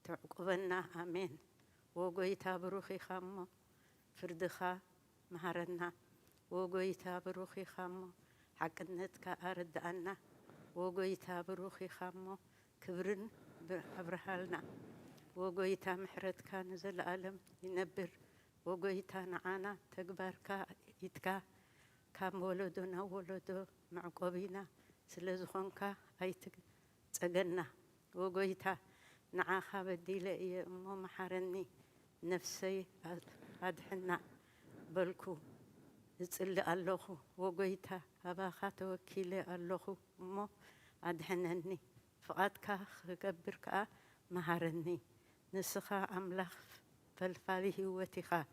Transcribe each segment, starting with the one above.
تعقبنا آمين وقويتا بروخي خامو فردخا مهرنا وقويتا بروخي خامو حقنتك أردأنا وقويتا بروخي خامو كبرن بأبرهالنا وقويتا محرتك نزل ألم ينبر وقويتا نعانا تكبرك يتكا كام ولدنا ولدو معقوبينا سلزخونك أيتك تقنا وقويتا نعاخا بديلة إيه أمو محرني نفسي أدحنا بلكو يتسلي اللوخو وقويتا أباخا توكيلي اللوخو أمو أدحنني فقادك خقبرك محرني نسخا أملاخ فالفالي وتخا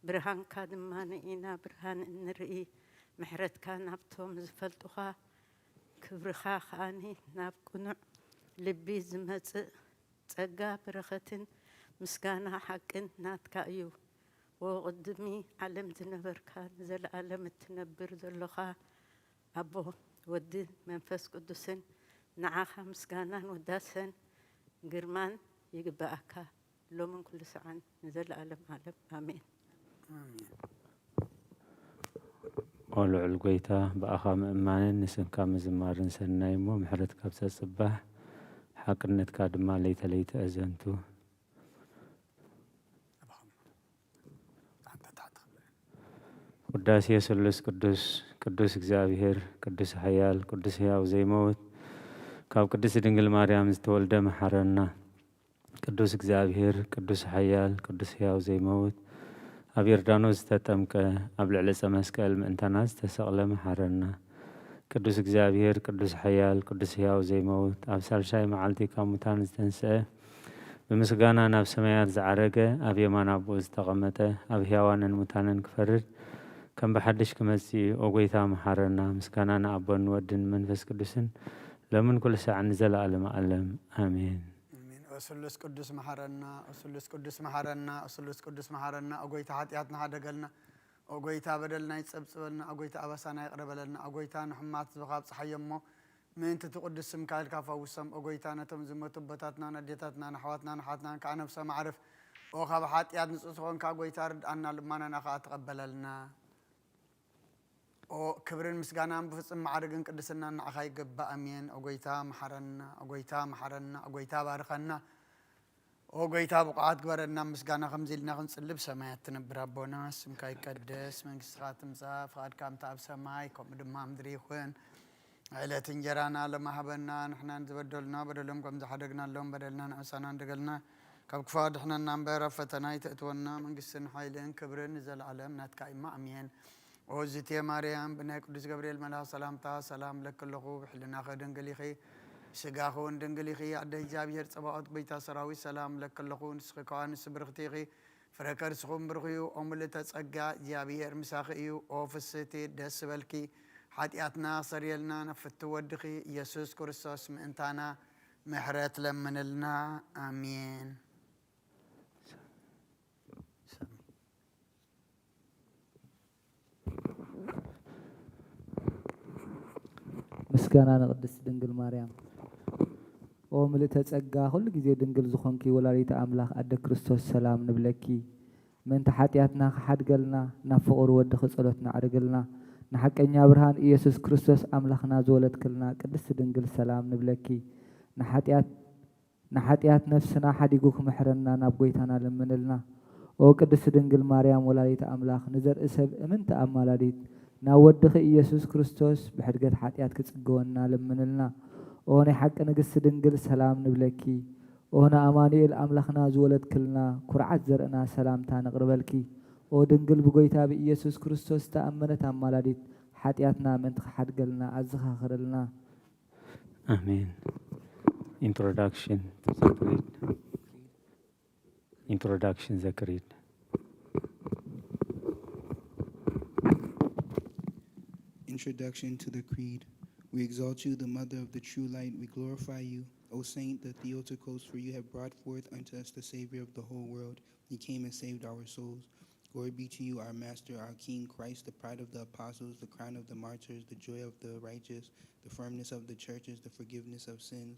برهان كادماني إنا برهان النرئي محرتك نابتوم زفلتخا كبرخا خاني نابكنع لبي زمت تقا برختن مسكانا حقن ناتكايو وقدمي علم تنبركا زل علم تنبر ذلخا أبو ودي منفس قدسن نعاخا مسكانا وداسن قرمان يقبأكا لو من كل سعان نزل علم آمين قولوا علقيتا بأخا مأمانين نسن كام زمارن سنايمو محرت كابسة صباح حقنت كادما ليت أزنتو قداس يسلس قدوس እግዚአብሔር ቅዱስ ኃያል ቅዱስ ሕያው ዘይሞት ካብ ቅድስት ድንግል ማርያም ዝተወልደ መሐረና ቅዱስ እግዚአብሔር ቅዱስ ኃያል ቅዱስ ሕያው ዘይሞት ኣብ ዮርዳኖስ ዝተጠምቀ ኣብ ልዕሊ ዕፀ መስቀል ምእንታና ዝተሰቕለ መሐረና ቅዱስ እግዚአብሔር ቅዱስ ኃያል ቅዱስ ሕያው ዘይሞት ኣብ ሳልሳይ መዓልቲ ካብ ሙታን ዝተንስአ ብምስጋና ናብ ሰማያት ዝዓረገ ኣብ የማን ኣቦኡ ዝተቐመጠ ኣብ ሕያዋንን ሙታንን ክፈርድ كم بحدش كمسي أوجيتا محرنا مسكنا نعبون ودن منفس قدسن لمن كل ساعة نزل علم علم آمين أسلس قدس محرنا أسلس قدس محرنا أسلس قدس محرنا أوجيتا حتياتنا هذا قلنا أوجيتا بدلنا يتسبسبلنا أوجيتا أبسنا يقرب لنا أوجيتا نحمات زغاب صحيمه من تتقدس مكايل كافة وسم أوجيتا نتمزم تبتاتنا نديتاتنا نحواتنا نحاتنا كأنا بسم عرف وخاب حتيات نسوسون كأوجيتا رد أن لما نخا تقبل لنا او كبرن مسغانام بفصم معرغن قدسنا نعخاي غبا امين اوغيتا محرنا اوغيتا بارخنا اوغيتا بقعات غبرنا مسغانا خمزيلنا خنصلب سمايات تنبر ابونا سمكا يقدس منغس خاتم صاف فاد كام تاب سماي كوم دما مدري يكون عيلة انجرانا لما حبنا نحنا نزبدلنا بدلهم كم زحدقنا لهم بدلنا نعسانا ندقلنا كبكفاد احنا نمبر فتنا يتأتونا منغسن حيلين كبرن نزل علم ناتكاي ما امين وزتي مريم بنا قدس جبريل ملا سلامتا سلام لك اللخو بحلنا خدنقليخي سقاخو ندنقليخي عده جابير صباحات بيتا سراوي سلام لك اللخو نسخكوان سبرختيخي فركر سخوم برخيو أملتا تسقى جابير مساخيو أوفستي دس بالكي حاتياتنا صريلنا نفتو ودخي يسوس كريستوس مئنتانا محرات لمن لنا آمين مسكانا نقدس دنجل مريم وملت تصقا كل غزي دنجل زخونكي ولاليت املاح اد كريستوس سلام نبلكي من تحاتياتنا خحدقلنا نفقر ود خصلتنا عرقلنا نحقنيا برهان يسوع كريستوس املاحنا زولت كلنا قدس دنجل سلام نبلكي نحاتيات نفسنا حديقوك محرنا نابغيتنا لمنلنا او قدس دنجل مريم ولاليت املاح نزر اسب امنت امالاديت ناودخ يسوع كريستوس بحرقت حاتيات كتصقونا لمنلنا وهنا حق نقص دنقل سلام نبلكي وهنا أمانيل أملخنا زولت كلنا كرعات زرقنا سلام تانقربلكي ودنقل بقويتا بإيسوس كريستوس تأمنت أمالاديت حاتياتنا من تخحد قلنا عزخا خرلنا آمين. Introduction Zachariah. Introduction to the Creed. We exalt you, the Mother of the true light. We glorify you, O Saint, the Theotokos, for you have brought forth unto us the Savior of the whole world. He came and saved our souls. Glory be to you, our Master, our King, Christ, the pride of the apostles, the crown of the martyrs, the joy of the righteous, the firmness of the churches, the forgiveness of sins,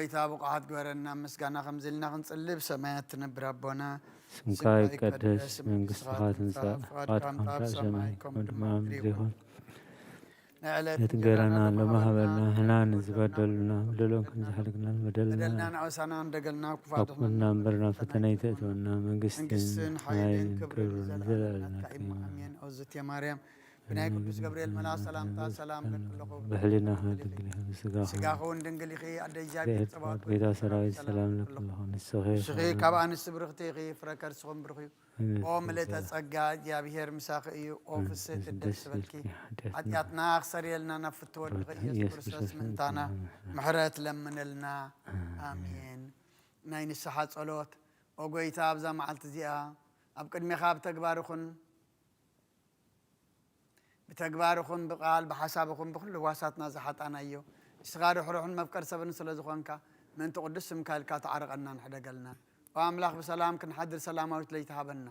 ጎይታ ብቕዓት ግበረና ምስጋና ከምዚ ኢልና ክንጽልብ ሰማያት ትነብር ኣቦና ስምካ ይቀደስ መንግስትኻ ትምጻእ ፈቃድካ ኣብ ሰማይ ከምኡ ድማ ኣብ ምድሪ ይኹን ንዕለት እንጀራና ሎሚ ሃበና ንሕና ንዝበደሉና በደሎም ከም ዝሓልግና በደልና በደልና ንኣውሳና እንደገልና ኣኩና እምበርና ፈተና ይተእትወና መንግስትን መንግስትን ሓይልን ሓይልን ክብርን ክብርን ዘለኣለና ዘለኣለና ኣሜን። እግዝእትየ ማርያም ብናይ ቅዱስ ገብርኤል መልኣክ ሰላምታ ሰላም ለክለኹ ብሕሊናኻ ድንግል ኢኻ ብስጋኻ ስጋኸ እውን ድንግል ኢኺ ኣደ እግዚኣብሔር ፀባዖት ጌታ ሰራዊት ሰላም ለክለኹ ንስኺ ስኺ ካብ ኣንስቲ ብርክቲ ኢኺ ፍረ ከርስኹም ብርኽ እዩ ኦ ምልእተ ፀጋ እግዚኣብሔር ምሳኺ እዩ ኦ ፍስሕቲ ደስ ዝበልኪ ሓጢኣትና ክሰርየልና ናብ ፍትወድኺ ኢየሱስ ክርስቶስ ምእንታና ምሕረት ለምንልና ኣሜን። ናይ ንስሓ ጸሎት ኦ ጎይታ ኣብዛ መዓልቲ እዚኣ ኣብ ቅድሚኻ ብተግባር ይኹን ብተግባርኹን ብቃል ብሓሳብኹን ብኩሉ ዋሳትና ዝሓጣና እዩ ንስኻ ርሕሩሕን መፍቀር ሰብን ስለ ዝኾንካ ምእንቲ ቅዱስ ስምካ ኢልካ ተዓርቐና ንሕደገልና ወኣምላኽ ብሰላም ክንሓድር ሰላማዊት ለይተሃበና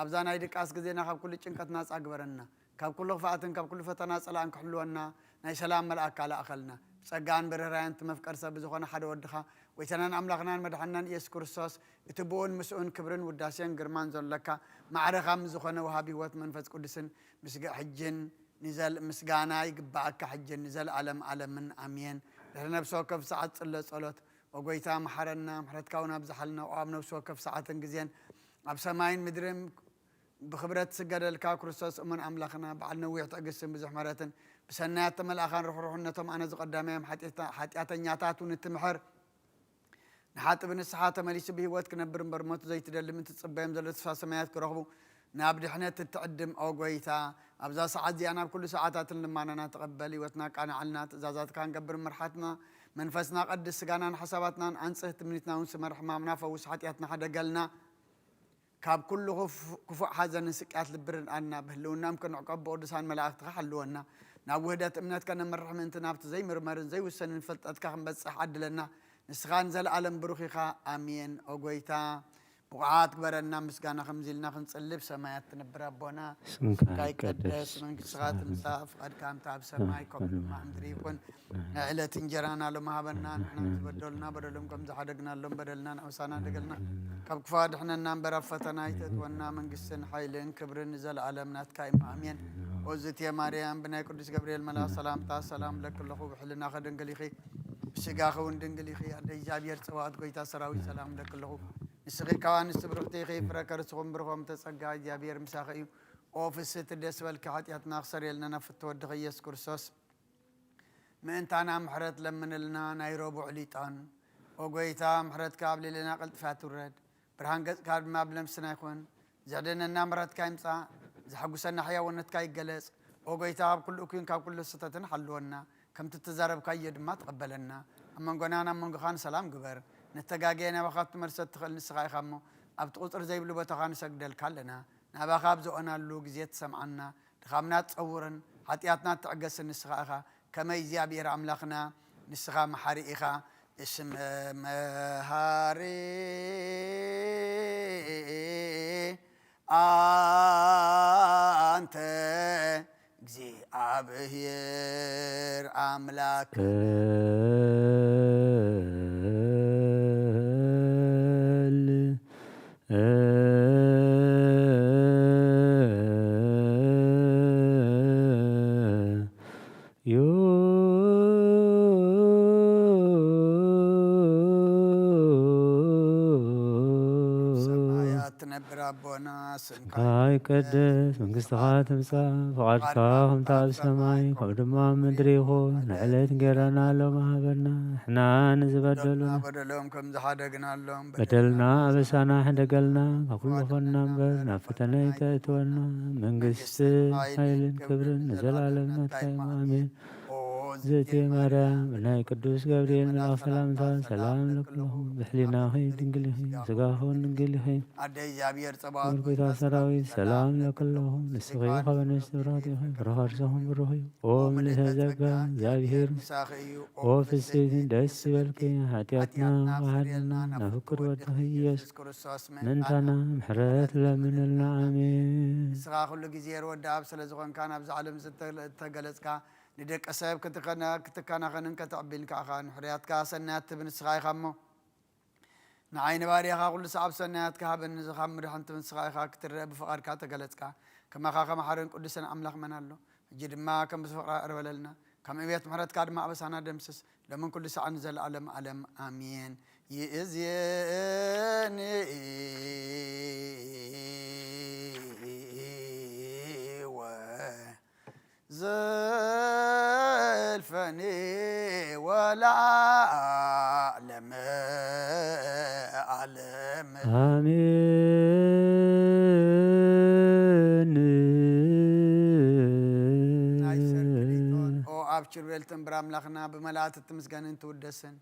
ኣብዛ ናይ ድቃስ ግዜና ካብ ኩሉ ጭንቀት ናፃ ግበረና ካብ ኩሉ ክፍኣትን ካብ ኩሉ ፈተና ፀላእን ክሕልወና ናይ ሰላም መልኣክ ካላእኸልና ብፀጋን ብርህራያን መፍቀር ሰብ ዝኾነ ሓደ ወድኻ ወይተናን ኣምላኽናን መድሓናን ኢየሱስ ክርስቶስ እቲ ብኡን ምስኡን ክብርን ውዳሴን ግርማን ዘለካ ማዕረኻም ዝኾነ ወሃቢ ህይወት መንፈስ ቅዱስን ሕጅን نزل مسجانا يقبعك حجن نزل علم علمن أمين لأن بسوق في ساعة صلة صلاة وقويتا محرنا محرت كونا بزحلنا وآمنا بسوق في ساعة جزين أبسماين مدرم بخبرة سجل الكاكروسوس أمن أملاخنا بعدنا ويعتقسم بزحمرات بسنات تمل آخر روحنا تم أنا قدامهم حتى أتنياتات ونتمحر نحات بن السحات ماليش به وقت كنا برمت زي تدل من تصبهم زلت فاسميات كرهبو نابد إحنا تتقدم أو قويتا أبزا ساعات زي أنا بكل ساعات لما أنا تقبلي وتنا كان علنا تزازات كان قبر مرحتنا منفسنا قد السجانا حساباتنا أنسه تمنيتنا ونسمر حمامنا فوس حتياتنا حدا قالنا كاب كله كفؤ حاجة نسكات لبرن أنا بهلونا ممكن عقب بودسان ملاك تحلونا ناوهدات أمنات كان مرح من تنابت زي مرمرن زي والسن الفلتات كان بس حد لنا نسخان زل عالم بروخيخا آمين أو قويتا بقعات كبرنا مسكانا خمزيلنا خنصلب سمايات نبرا بونا كاي قدس من سغات مساف قد كان تاب سمايكم ما ادري يكون عيله انجرانا لما بنا بدلنا بدلكم زحدقنا لهم بدلنا اوسانا دقلنا كب كفاد احنا نمبر فتنا يتتونا من قسن حيلين كبرن نزل عالمنا كايم امين وزت يا مريم بنا قدس جبريل ملا سلام تا سلام لك الله بحلنا خدنقليخي بسقاخو ندنقليخي ادي جابير صوات قيتا سراوي سلام لك الله نسخي كوان استبرختي خي فركرسكم برهم تسقى جابير مساخي اوفيس تدسبل كحاتياتنا خسر يلنا نفت ود يسوع كرسوس ما انت انا محرت لمن لنا نيروبي عليطان او غويتا محرت كابل لنا قلت فاتورد برهان كاد ما بلمسنا يكون زادنا مرت كايمصا زحقسنا حيوانات كاي جلس او غويتا كل كين كاب كل ستتن حلونا كم تتزارب كايد ما تقبلنا اما غنانا من خان سلام غبر نتجاجينا بخات مرسد تخل نسخاي خمو أبت قطر زي بلو بتخان سجدل كلنا نبى خابزو أنا اللوج زيت سمعنا خامنات صورن حتياتنا تعجس النسخاء كما يزيابير عملاقنا نسخاء محاريخا اسم مهاري أنت زي أبهير عملاق سمكاي قدس منقستها تمسا فقدكاهم تاب سماي قبدما مدريخو نعلت نقرنا لو مهبرنا احنا نزبدلنا بدلنا بسانا حدقلنا كل فنا برنا فتنا يتأتونا منقست حيل كبر نزل علمنا تايم آمين زيتي مريم بناي قدوس جبريل من سلام سلام لكم بحلنا خي دنقلي سقاهون دنقلي ورقيتا سراوي سلام لكم نسخي خبنس براتي برهارسهم بروحي ومن هزقا زابير وفي السيدين دايس بالكي حاتياتنا وحدنا نفكر وتهي يسوس ننتنا محرات لمن النعمين سقا كل جزير وداب سلازغون كان ابز علم تقلسكا ندك أساب كتكنا خنن كتعبين كأخان حريات كاسنات تبن سخاي خمو نعين باري خا كل صعب سنات كهبن خمر حنت من سخاي خا كتر بفقار كاتجلت كما خا محرن قدسنا أملاك منالو جد ما كم بفقار أروللنا كم إبيات محرت كاد ما بس أنا دمسس لمن كل ساعة نزل علم آمين يزيني زلفني ولا أعلم آمين أبشر بيلتن براملاخنا بملات التمسكان انتو ودسن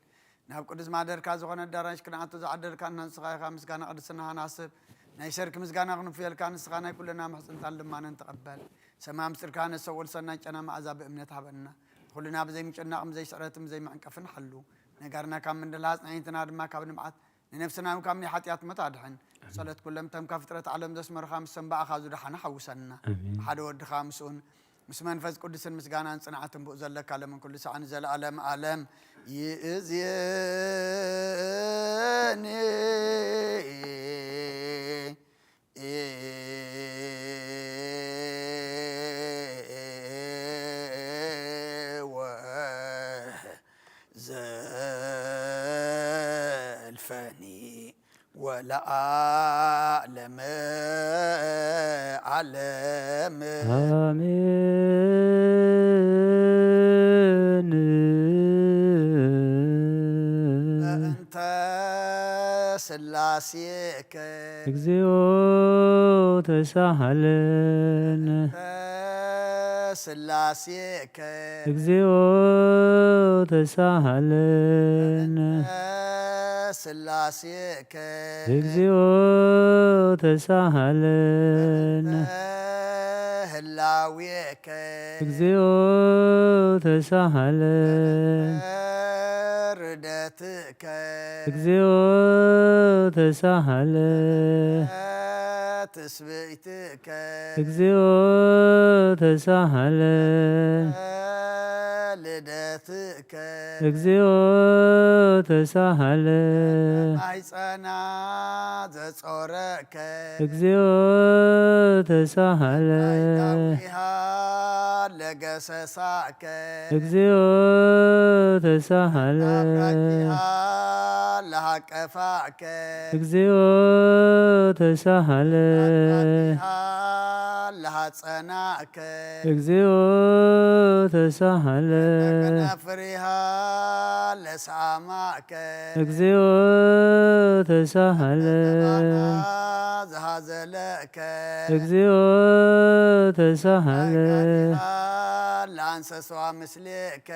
نهب قدس ما در كازو خنا دارنش كنا عطو زعدر كان نسخاي خامس كان قدسنا هناسب نايشرك مسكانا غنو فيل كان سخانا كلنا محسن تعلم ما نتقبل سمام سر كان سول سنا انا مع عذاب امنت هبنا كلنا بزي مጨናቅም زي سرتم زي معንቀፍን حلو نغارنا كم من دلاص نايتنا دما كاب نمعت نفسنا كم ني حطيات متادحن صلت كلم تم كفتره عالم دسمر خامس سنبا خازو دحنا حوسنا حد ود خامسون مس منفس قدسن مسغانا صنعتن بو زلك على من كل ساعه نزل عالم يزيني زلفني ولا أعلم آمين أنت سلاسيك እግዚኦ ተሳሃለን سلاسيك እግዚኦ ተሳሃለን سلاسيك እግዚኦ ተሳሃለን هلاويك እግዚኦ ተሳሃለን ردتك እግዚኦ ተሳሃለን تسبيتك እግዚኦ ተሳሃለን ልደትከ እግዚኦ ተሳሃለን ማይጸና ዘጾረከ እግዚኦ ተሳሃለን ዳዊሃ ለገሰሳከ እግዚኦ ተሳሃለን ለሃቀፋከ እግዚኦ ተሳሃለን ለሃጸናከ እግዚኦ ተሳሃለን ከናፍሪሃ ለሳማከ እግዚኦ ተሳሃለን ዘሃዘለከ እግዚኦ ተሳሃለን ለአንሰሷ ምስሌከ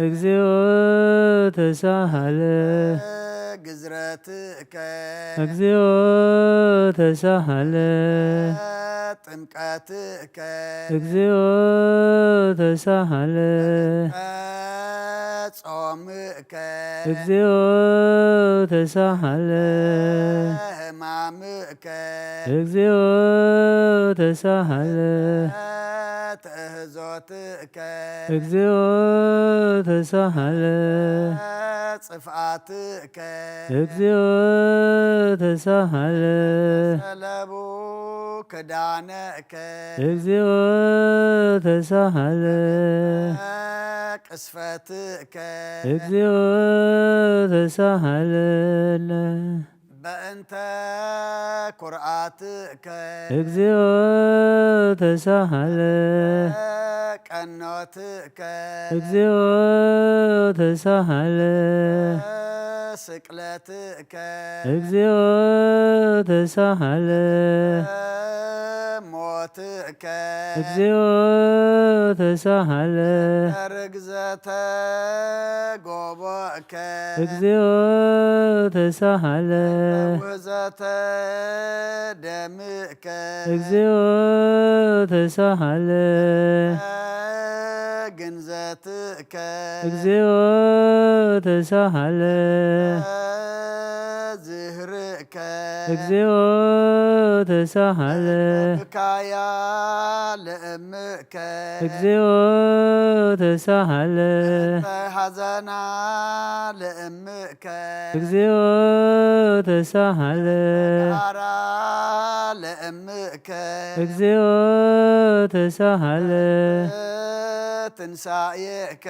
እግዚኦ ተሳሃለን ግዝረትከ እግዚኦ ተሳሃለን ጥምቀትከ እግዚኦ ተሳሃለን ጾምከ እግዚኦ ተሳሃለን ሕማምከ እግዚኦ ተሳሃለን ትእህዞትከ እግዚኦ ተሳሃለን ጽፍአትከ እግዚኦ ተሳሃለን ሰለቡ ክዳነከ እግዚኦ ተሳሃለን ቅስፈትከ እግዚኦ ተሳሃለን በእንተ ኩርአትከ እግዚኦ ተሳሃለን ቀኖትከ እግዚኦ ተሳሃለን ስቅለትከ እግዚኦ ተሳሃለን ሞትከ እግዚኦ ተሳሃለን ርግዘተ ጎቦከ እግዚኦ ተሳሃለን ውህዘተ ደምከ እግዚኦ ተሳሃለን ግንዘትከ እግዚኦ ተሳሃለን ዝህርከ እግዚኦ ተሳሃለ ብካያ ለእምከ እግዚኦ ተሳሃለ ሃዘና ለእምከ እግዚኦ ተሳሃለ አራ ለእምከ እግዚኦ ተሳሃለ ትንሣኤከ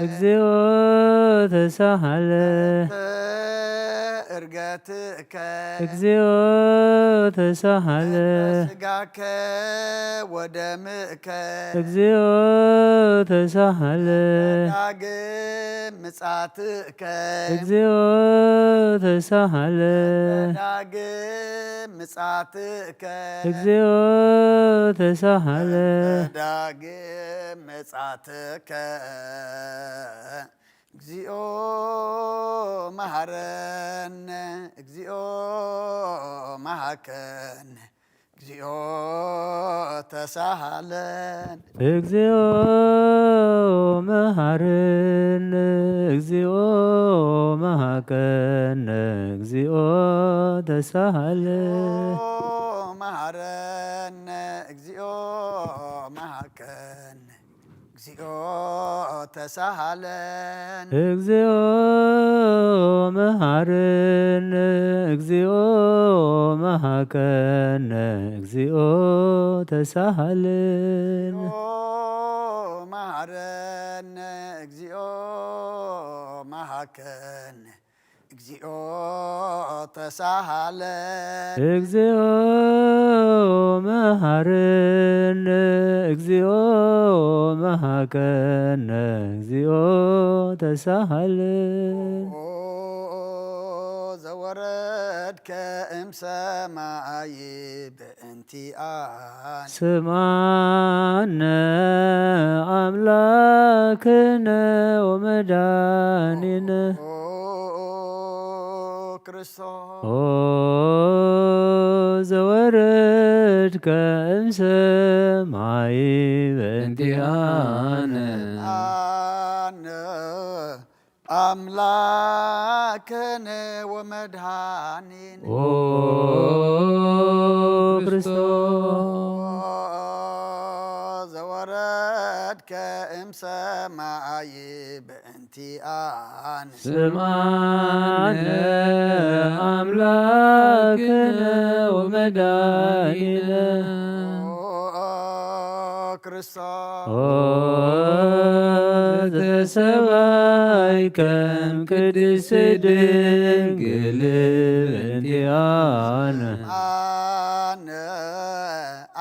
እግዚኦ ተሳሃለ እርገትከ እግዚኦ ተሳሃለ ስጋከ ወደምከ እግዚኦ ተሳሃለ ዳግም ምጻትከ እግዚኦ ተሳሃለ ዳግም ምጻትከ እግዚኦ ተሳሃለ ዳግም ምጻትከ እግዚኦ መሐረነ እግዚኦ መሐከነ እግዚኦ ተሳሃለን እግዚኦ መሐረነ እግዚኦ መሐከነ እግዚኦ ተሳሃለ መሐረነ እግዚኦ መሐከነ እግዚኦ ተሳሃለን እግዚኦ መሐረነ እግዚኦ መሐከነ እግዚኦ ተሳሃለን መሐረነ እግዚኦ መሐከነ እግዚኦ ተሳሃለን እግዚኦ መሐረነ እግዚኦ መሐከነ እግዚኦ ተሳሃለን ዘወረድከ እምሰማይ በእንቲአነ ስማነ አምላክነ ወመድኃኒነ ክርስቶስ ኦ ዘወረድከ እምሰማይ በእንቲአነ አነ አምላክነ ወመድኃኒነ ኦ ክርስቶስ ዘወረድከ እምሰማይ በእንቲአነ ስማነ አምላክነ ወመድኃኒነ ክርስቶስ ኦ ዘሰባይከ እምቅድስት ድንግል በእንቲአነ አነ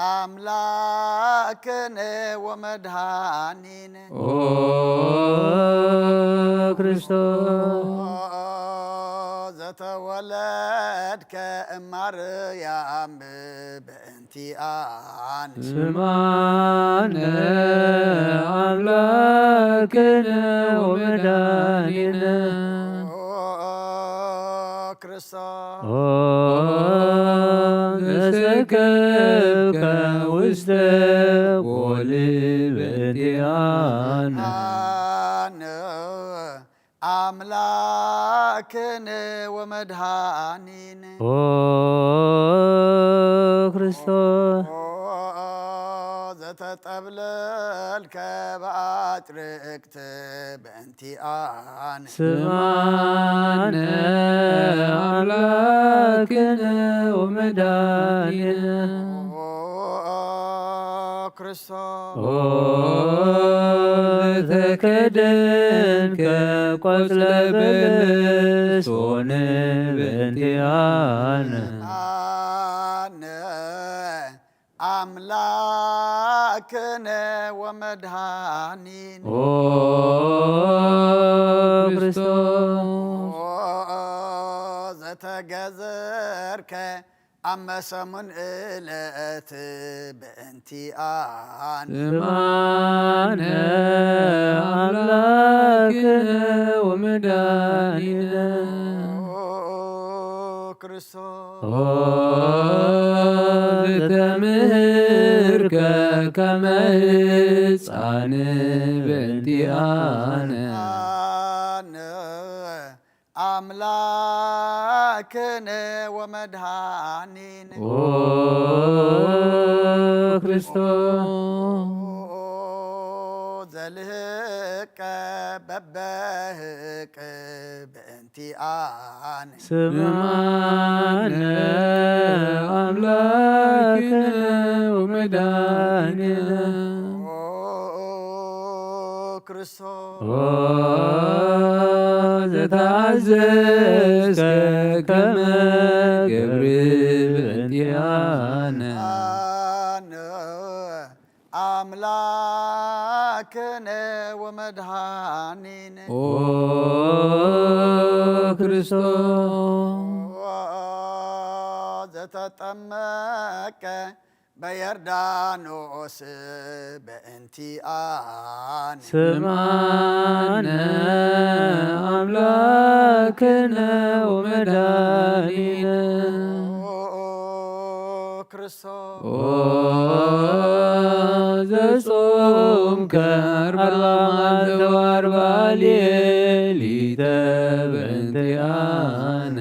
አምላክነ ወመድኃኒነ ኦ ክርስቶስ ዘተወለድከ እማርያም በእንቲአነ ስማነ አምላክነ ወመድኃኒነ ክርስቶስ ኦ ዘሰከብከ ውስተ ጎል በእንቲአነ አነ አምላክነ ወመድኃኒነ ኦ ክርስቶስ ዘተጠብለልከ በአጭርቅት በእንቲአነ ስማነ አምላክነ ወመድኃኒነ ክርስቶስ ኦ ዘተከደንከ ቆጽለ በለስ ሆነ በእንቲአነ አነ አምላክነ ወመድኃኒነ ኦ ክርስቶስ ዘተገዘርከ አመሰሙን እለት በእንቲአነ ስማነ አምላክነ ወመድኃኒነ ክርስቶስ ኦ ዘተምህርከ ከመ ሕፃን በእንቲአነ አነ أملاكنا ومدهانينا ኦ ክርስቶስ زلهك ببهك بانتيان ስማነ አምላክነ ወመድኃኒነ ክርስቶስ ዘተአዘዝከ ከመ ገብር በእንቲአነ أملاكنا ومدهانينا ኦ ክርስቶስ زتتمك بيردانوس بانتيان ስማነ አምላክነ ወመድኃኒነ ክርስቶስ ኦ ዘጾምከ አርባ መዓልተ ወአርባ ሌሊተ በእንቲአነ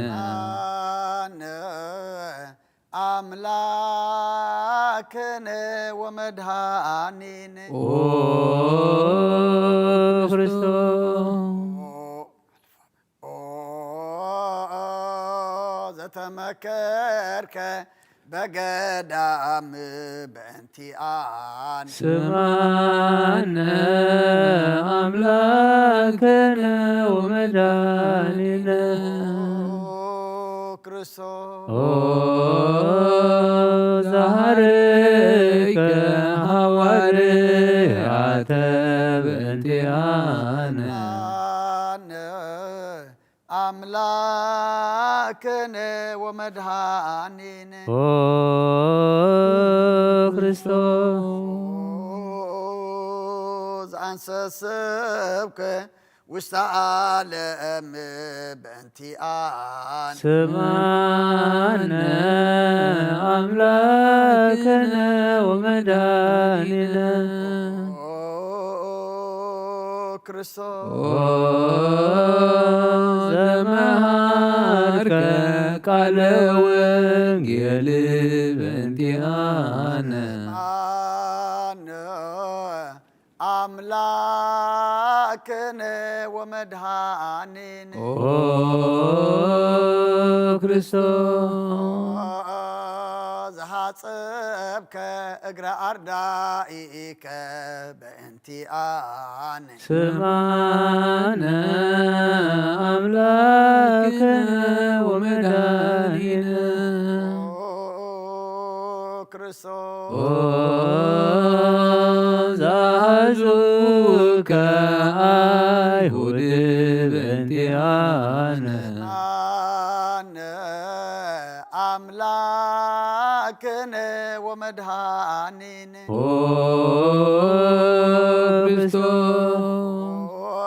أملاكنا ومدهانينا ኦ ክርስቶስ زتمكرك بقدام بانتيان ስማነ አምላክነ ወመድኃኒነ ክርስቶስ ኦ ዛሃርከ ሐዋርያተ በእንቲአነ أملاكنا ومدهانينا ኦ ክርስቶስ أنسسبك وستعلم بانتيان ስማነ አምላክነ ወመድኃኒነ ክርስቶስ ዘመሃርከ ቃለ ወንጌል በእንቲአነ أملاكنا ومدهانينا ኦ ክርስቶስ زحاصبك اجر أردائك بانتيان ስማነ አምላክነ ወመድኃኒነ ክርስቶስ ኦ ዘአሐዙከ አይሁድ በእንቲአነ أملاكنا ومدهانينا ኦ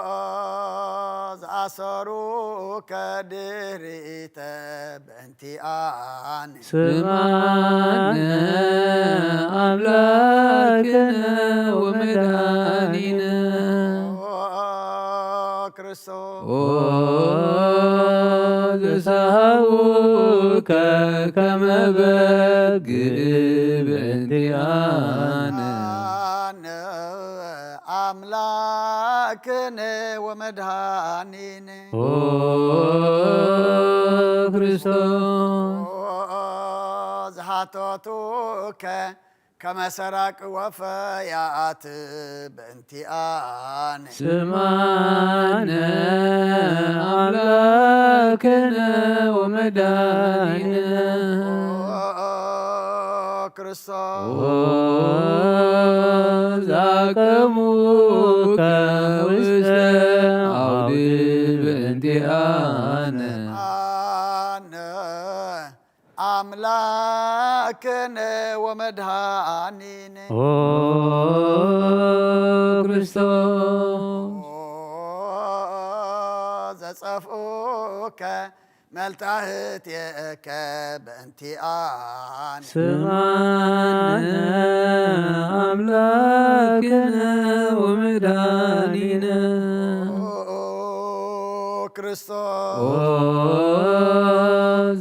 ክርስቶስ أسروك دريت بانتيان ስማነ አምላክነ ወመድኃኒነ ክርስቶስ ኦ ዘሳውከ ከመ በግዕ በእንቲአነ أملاكنا ومدهانينا ኦ ክርስቶስ زحاتوك كما سراك وفيات بانتيان ስማነ አምላክነ ወመድኃኒነ ክርስቶስ ዛቀሙከ ውስተ አውድ በእንቲአነ أملاكنا ومدهانينا ኦ ክርስቶስ زصفوك ملتهت يك بانتيان ስማነ አምላክነ ወመድኃኒነ ክርስቶስ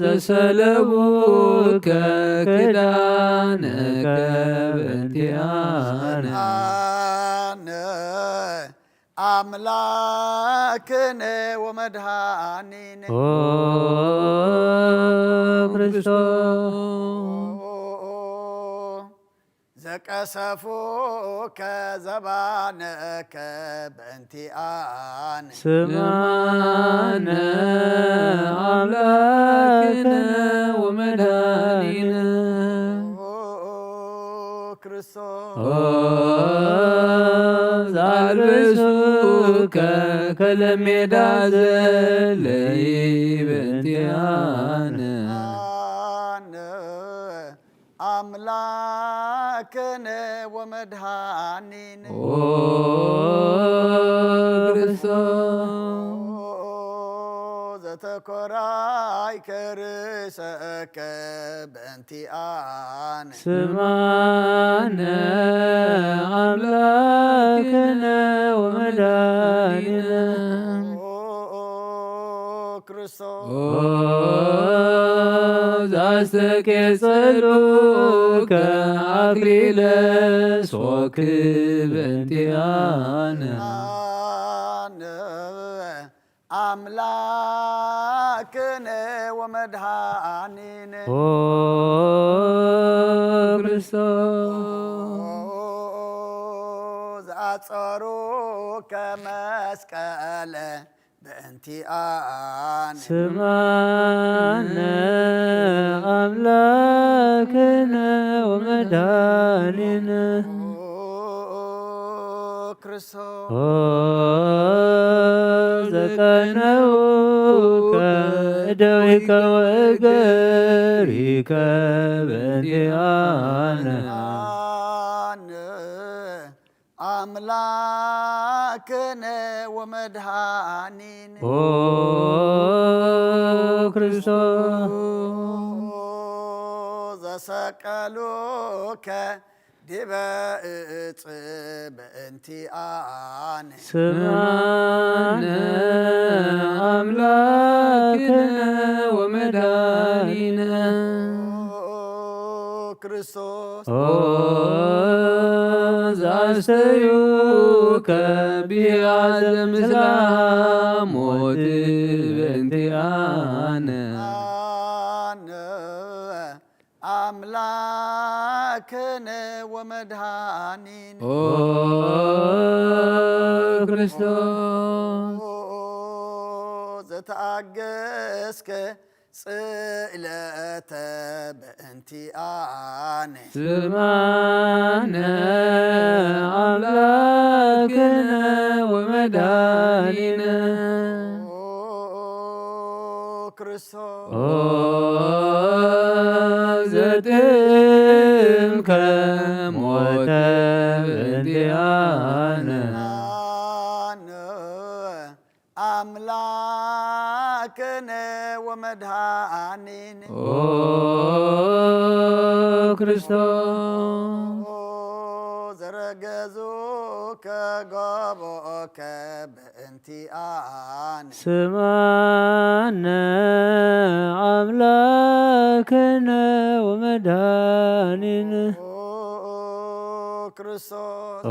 ዘሰለቡከ ክዳነከ በእንቲአነ አነ አምላክነ ወመድኃኒነ ክርስቶስ ዘቀሰፉከ ዘባነከ በእንቲአነ ስማነ አምላክነ ወመድኃኒነ ክርስቶስ ዛልብሱከ ከለሜዳ ዘለይ በእንቲአነ አነ አምላክነ ወመድኃኒነ ክርስቶስ ዘተኮራይከ ርእሰከ በእንቲአነ ስማነ አምላክነ ወመድኃኒነ ክርስቶስ ዛስተቄጸሉከ አክሊለ ሦክ በእንቲአነ አነ አምላክነ ወመድኃኒነ ክርስቶስ ዘአጸሩከ መስቀለ በእንቲአነ ስማነ አምላክነ ወመድኃኒነ ክርስቶስ ዘቀነውከ እደዊከ ወእገሪከ በእንቲአነ አነ አምላክነ ወመድኃኒነ ክርስቶስ ዘሰቀሉከ ዲበ ዕፅ በእንቲአነ ስማነ አምላክነ ወመድኃኒነ ክርስቶስ ዛስተዩከ ቢያዘ ምስለ ሞት በእንቲአነ አነ አምላክነ ወመድኃኒነ ክርስቶስ ዘተአገስከ ጽእለተ በእንቲአነ ስማነ አምላክነ ወመድኃኒነ ክርስቶስ ዘጥምከ ሞተ በእንቲአነ አነ አምላክነ ወመድኃኒነ ክርስቶስ ዘረገዙከ ገቦከ በእንቲአነ ስማነ አምላክነ ወመድኃኒነ ክርስቶስ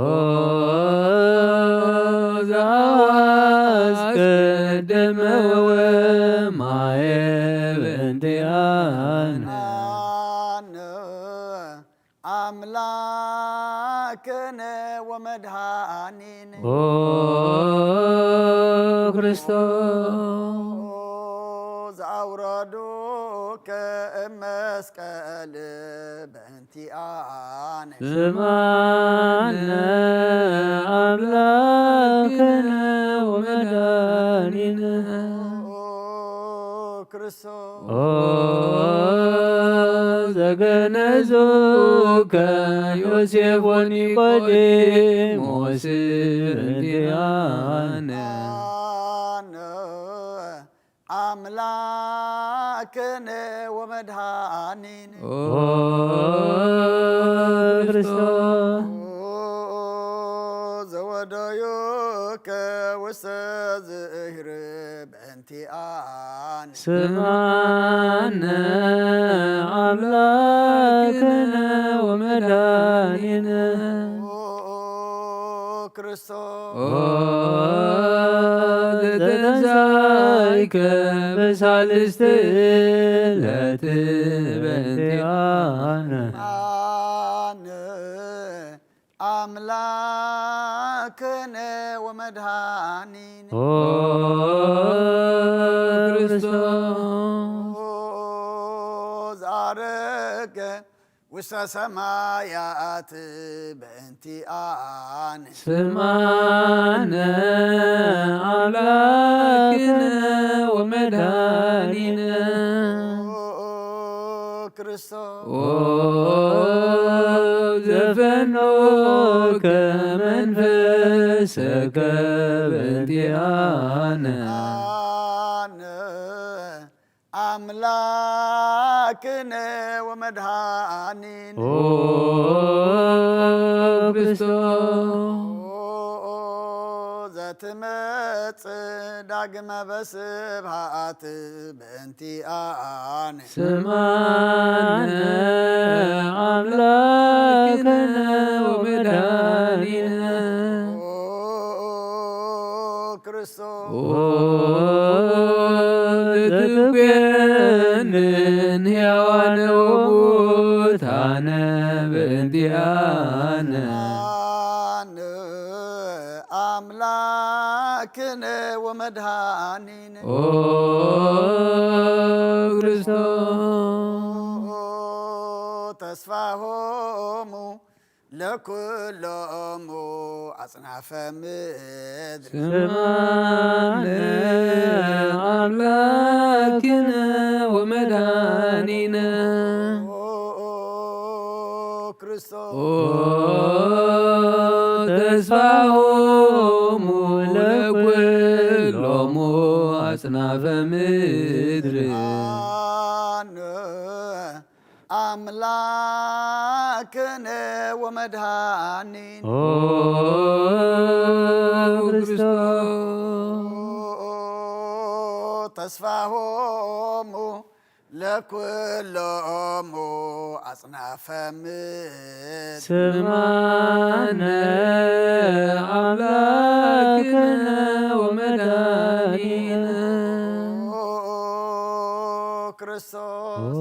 ዘአስቀደመ ወማየ በእንቲአነ አነ አምላክነ ወመድኃኒነ ክርስቶስ ዘአውረዱከ እመስቀል በእንቲአነ ስማነ አምላክነ ወመድኃኒነ ክርስቶስ ዘገነዙከ ዮሴፍ ወኒቆዲሞስ በእንቲአነ አነ አምላክነ ወመድኃኒነ ክርስቶስ ዘወደዩ كوسازهر بنتي آن سمعنا أملاكنا ومداننا ክርስቶስ تنزايك بسالست لا تبنتيانا አነ አምላክነ ወመድኃኒነ ክርስቶስ ዛረገ ውስተ ሰማያት በእንቲአነ ስማነ አምላክነ ወመድኃኒነ ክርስቶስ ዘፈኖከ መንፈሰከ በእንቲአነ አነ አምላክነ ወመድኃኒነ ክርስቶስ ዘትመጽእ ዳግመ በስብሐት በእንቲአነ ስማነ አምላክነ ወመድኃኒነ ክርስቶስ ዘትኮንን ሕያዋነ ወሙታነ በእንቲአነ አነ አምላክነ ወመድኃኒነ ክርስቶስ ተስፋሆሙ ለኩሎሙ አጽናፈ ምድር ስማነ አምላክነ ወመድኃኒነ ክርስቶስ ተስፋሆሙ ለኩሎሙ አጽናፈ ምድር አነ አምላክነ ወመድኃኒነ ክርስቶስ ተስፋሆሙ ለኩሎሙ አጽናፈ ምድር ስማነ አምላክነ ወመድኃኒነ ክርስቶስ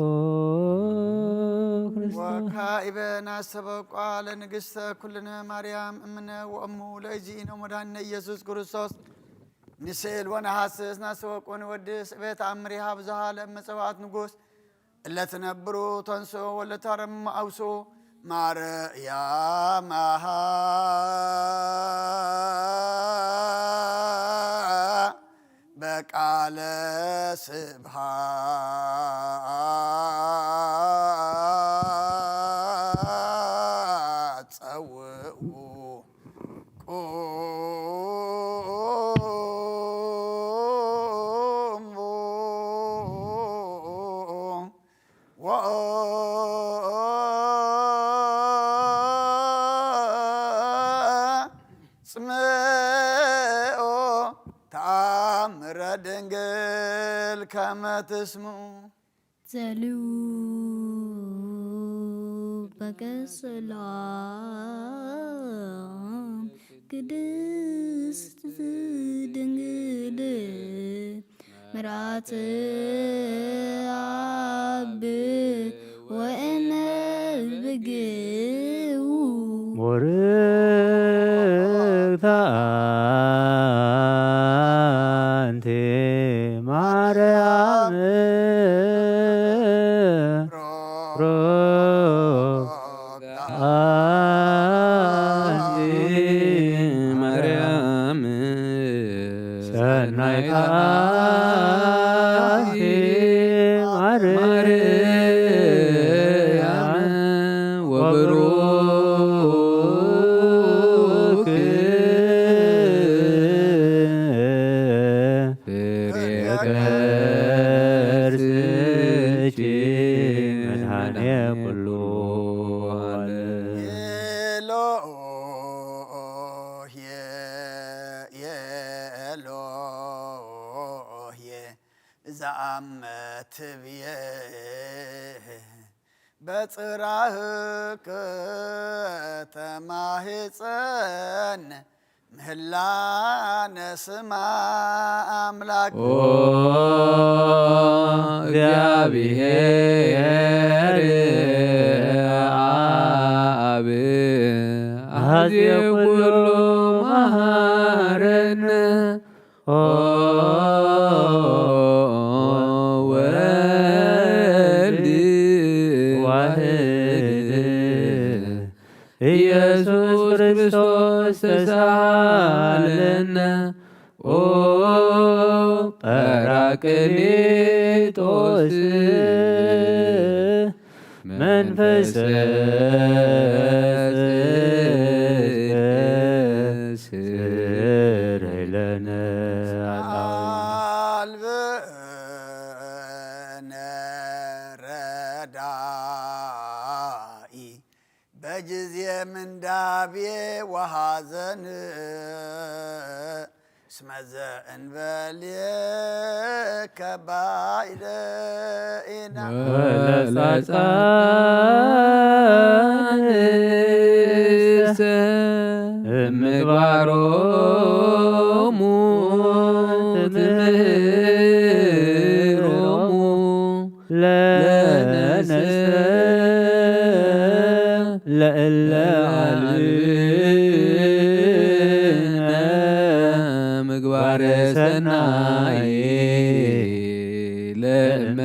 ወካዕበ ናስተበቋ ለንግሥተ ኩልነ ማርያም እምነ ወእሙ ለእግዚእነ ወመድኃኒነ ኢየሱስ ክርስቶስ ንስእል ወነሐስስ ናስተበቆ ንወድስ ቤት አምሪሃ ብዙሃ ለእመፀዋዕት ንጉሥ እለትነብሩ ተንሶ ወለተረም አውሶ ማርያማሃ በቃለ ስብሐት ጸውዑ ቁሙ ወጽምዑ ተአምረ ድንግል ከመ ትስምዑ ጸልዩ በቀሰላም ቅድስት ድንግል ምርአት አብ ወእመብግው ወርክታ አንቲ ማርያም አንቲ ማርያም ሰናይታ زعمت بيه بصراهك تماهصن مهلا نسمع أملاك እግዚአብሔር አብ አዜ ኩሉ መሐረነ ወልድ ዋሕድ ኢየሱስ ክርስቶስ ተሳሃለነ ኦ ጰራቅሊጦስ መንፈሰ ጽድቅ ስረይ ለነ አልብነ ረዳኢ በጊዜ ምንዳቤ ወሐዘን እስመዘ እንበልከ ባይለኢና ወለጻጻንሰ ምግባሮሙ ትምህሮሙ ለነሰ ለእለ አልብነ ምግባረ ሰናይ ለእመ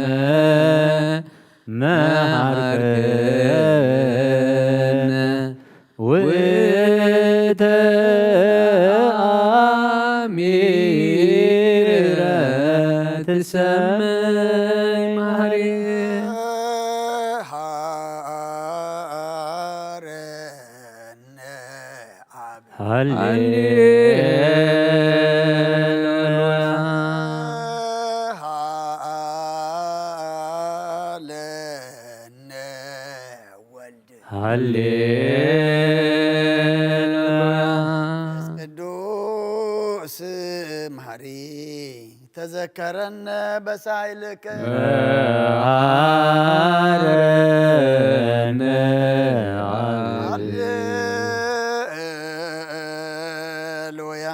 መሃርከነ ውእተ አሚረ ትሰመይ ማህሬ ሃረነ አብ ሃሌሉያ ሃለነ ወልድ ሃሌሉያ ቅዱስ መሐሪ ተዘከረነ በሳይልከ መሐረነ ሃሌሉያ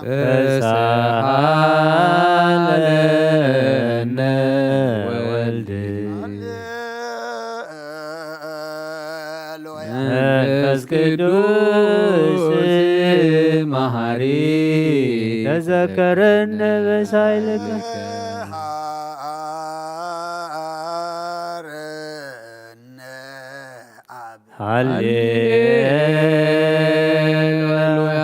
ተሳሃለነ ወልድ ሃሌሉያ መንፈስ ቅዱስ መሐሪ ተዘከረነ በሳይልከ ሃረነ አብ ሃሌሉያ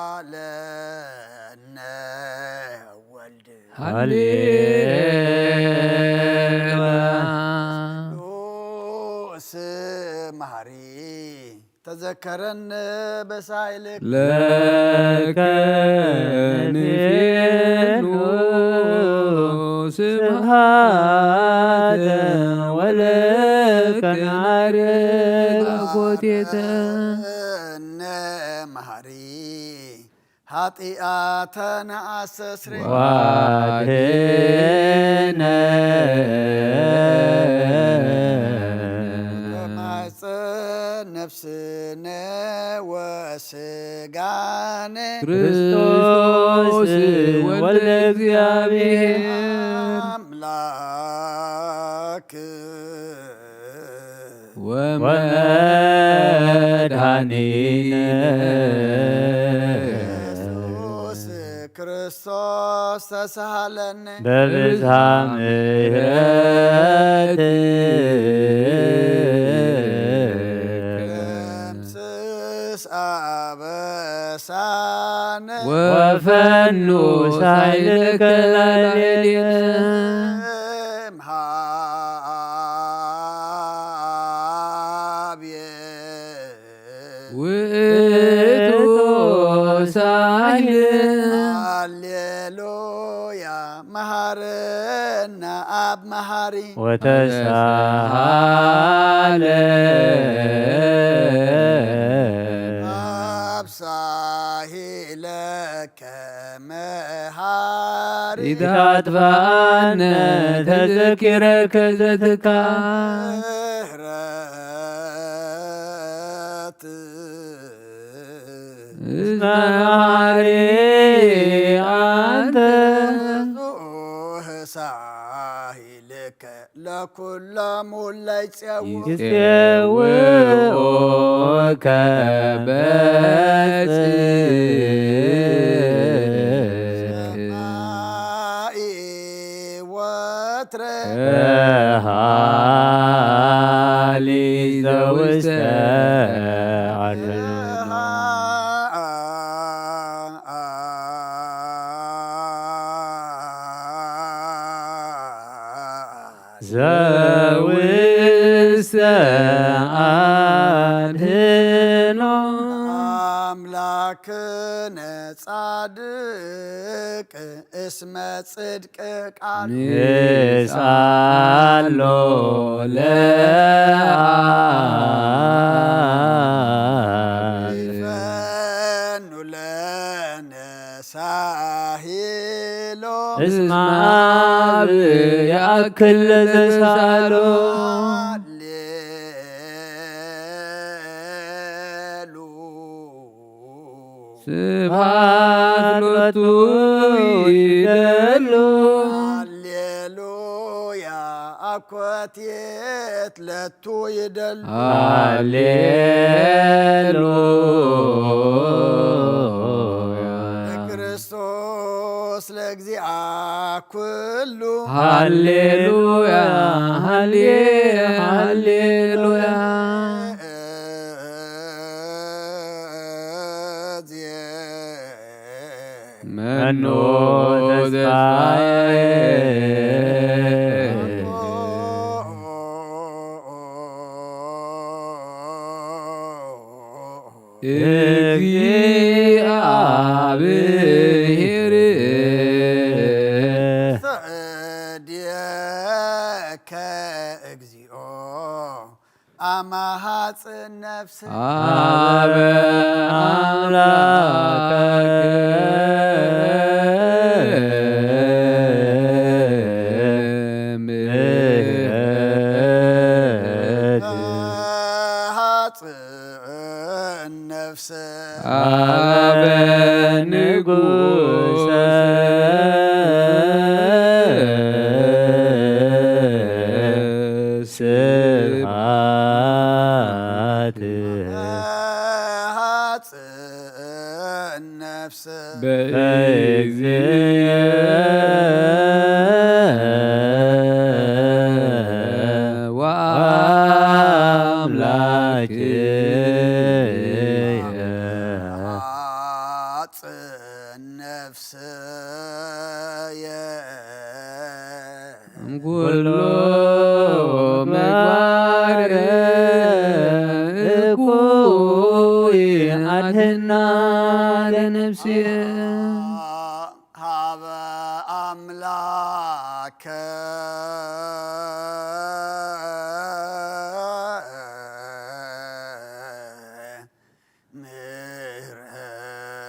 ሃለነ ወልድ ሃሌሉያ ቅዱስ መሐሪ ተዘከረነ በሳይልክ ለከ ንፌኑ ስብሐተ ወለከ ናርግ አኮቴተ እነ መሐሪ ኃጢአተነ አስተስሪ ዋድነ በማኅፀን ነፍስነ ወሥጋነ ክርስቶስ ወልደ እግዚአብሔር አምላክ ወመድኃኒነ ኢየሱስ ክርስቶስ ተሳሃለነ በብዝሃ ምሕረት ደምስስ አበሳነ ወፈኑ ሳይልከ ላዕሌነ እምኀቤ ውእቱ ሳይል ሃሌሉያ መሐረነ አብ መሐሪ ወተሳሃለነ አብሳሂለከ ኢታጥፋነ ተዘኪረከ ዘትካል ምህረት እስመ መሐሪ አንተ ብዙሕ ሳሂልከ ለኩሎሙ ለይፄውኡ ይፄውኡከ በጽድቅ ሰማይ ወትረ ሃሊ ዘውስተ ዓለም ዘውስተ አድኅኖ አምላክነ ጻድቅ እስመ ጽድቅ ቃል ንጻሎ ለአብ ይፈኑ ለነ ሳሂሎ እስመ አብ ያክል ለዘሳሎ ሃሌሉ ስብሐት ሎቱ ይደሉ ሃሌሉያ አኮቴት ለቱ ይደሉ ሃሌሉያ ለክርስቶስ ለእግዚአ ኩሉ ሃሌሉያ ሃሌሉያ መኖ ተስፋዬ እግዚአብሔር ፈእድየከ እግዚኦ አማሃጽ ነፍስ አበ አምላከ ምሕረት ሃጽ ነፍስ አበ ንጉሠ ስብሐት ሃጽ ነፍስ በእግዚእ ወአምላክየ ሃጽ ነፍስ እምኩሉ ምግባር እኩይ አድኅና ለነፍስየ ሃበ አምላከ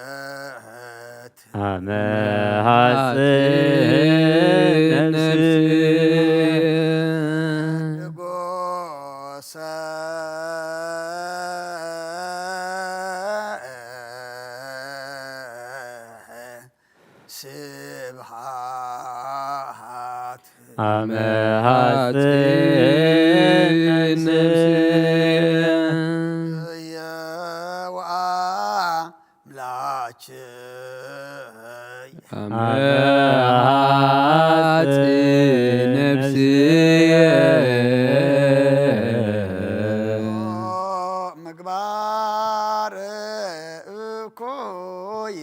ምህረት አመ ሐጽን ነፍስ ንጉሠ ስብሐት አመ ሐጽን ነፍስ የወአምላክየ አመ ሐጽን ነፍስየ ምግባር እኩይ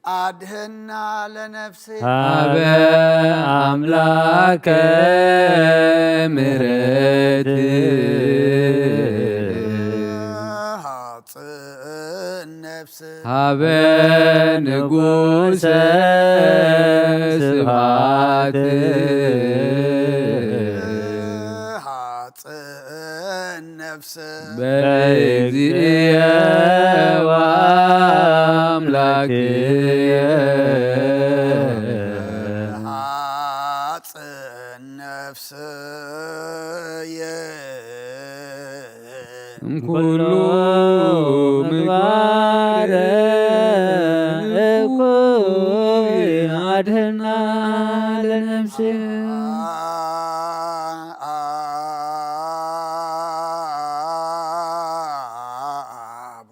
አድኅና ለነፍስ አበ አምላከ ምሕረት ሃጽ ነፍስ ሀበ ንጉሠ ስብሐት ሃጽ ነፍስ በእግዚእየ ወአምላክየ ኩሉ ምግባረ እኩይ አድህና ለነፍሴ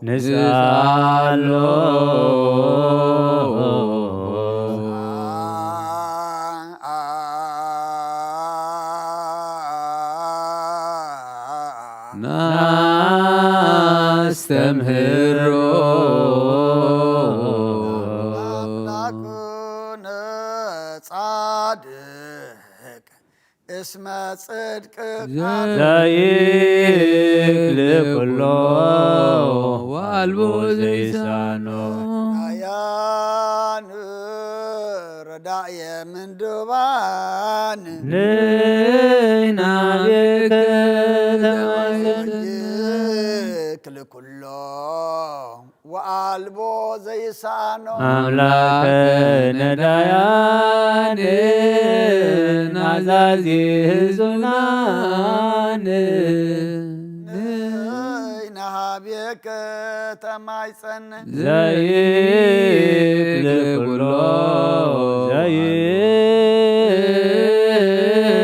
ንሳሎ ናስተምህሮ አምላኩነ ጻድቅ እስመ ጽድቅ ዘይክል ኩሎ ወአልቦ ዘይሳኖ ያን ረዳየ ምንድባን ንሕና ቤከ ዘይክል ኩሎ ወአልቦ ዘይሳኖ አምላከ ነዳያን ናዛዚ ህዙናን ንሕናቤከ ተማይፀን ዘይክል ኩሎ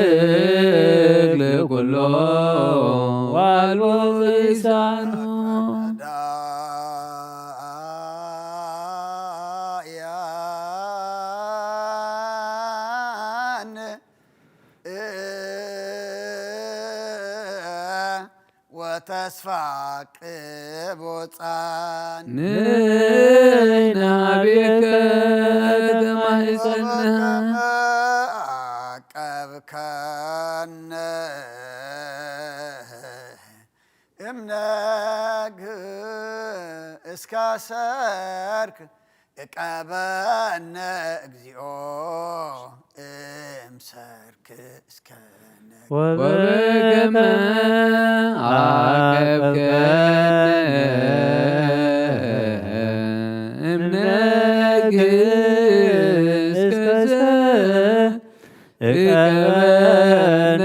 ዘይክል ኩሎ ወአልቦ ዘይሳኖ ዳያን ወተስፋ ቅቦፃን ንሕና ቤከ ተማሕፀነ አቀብከነ እምነግ እስከ ሰርክ እቀበነ እግዚኦ እምሰርክ እስከ ወበከመ አቀብከነ እምነግህ እስከ እቀበነ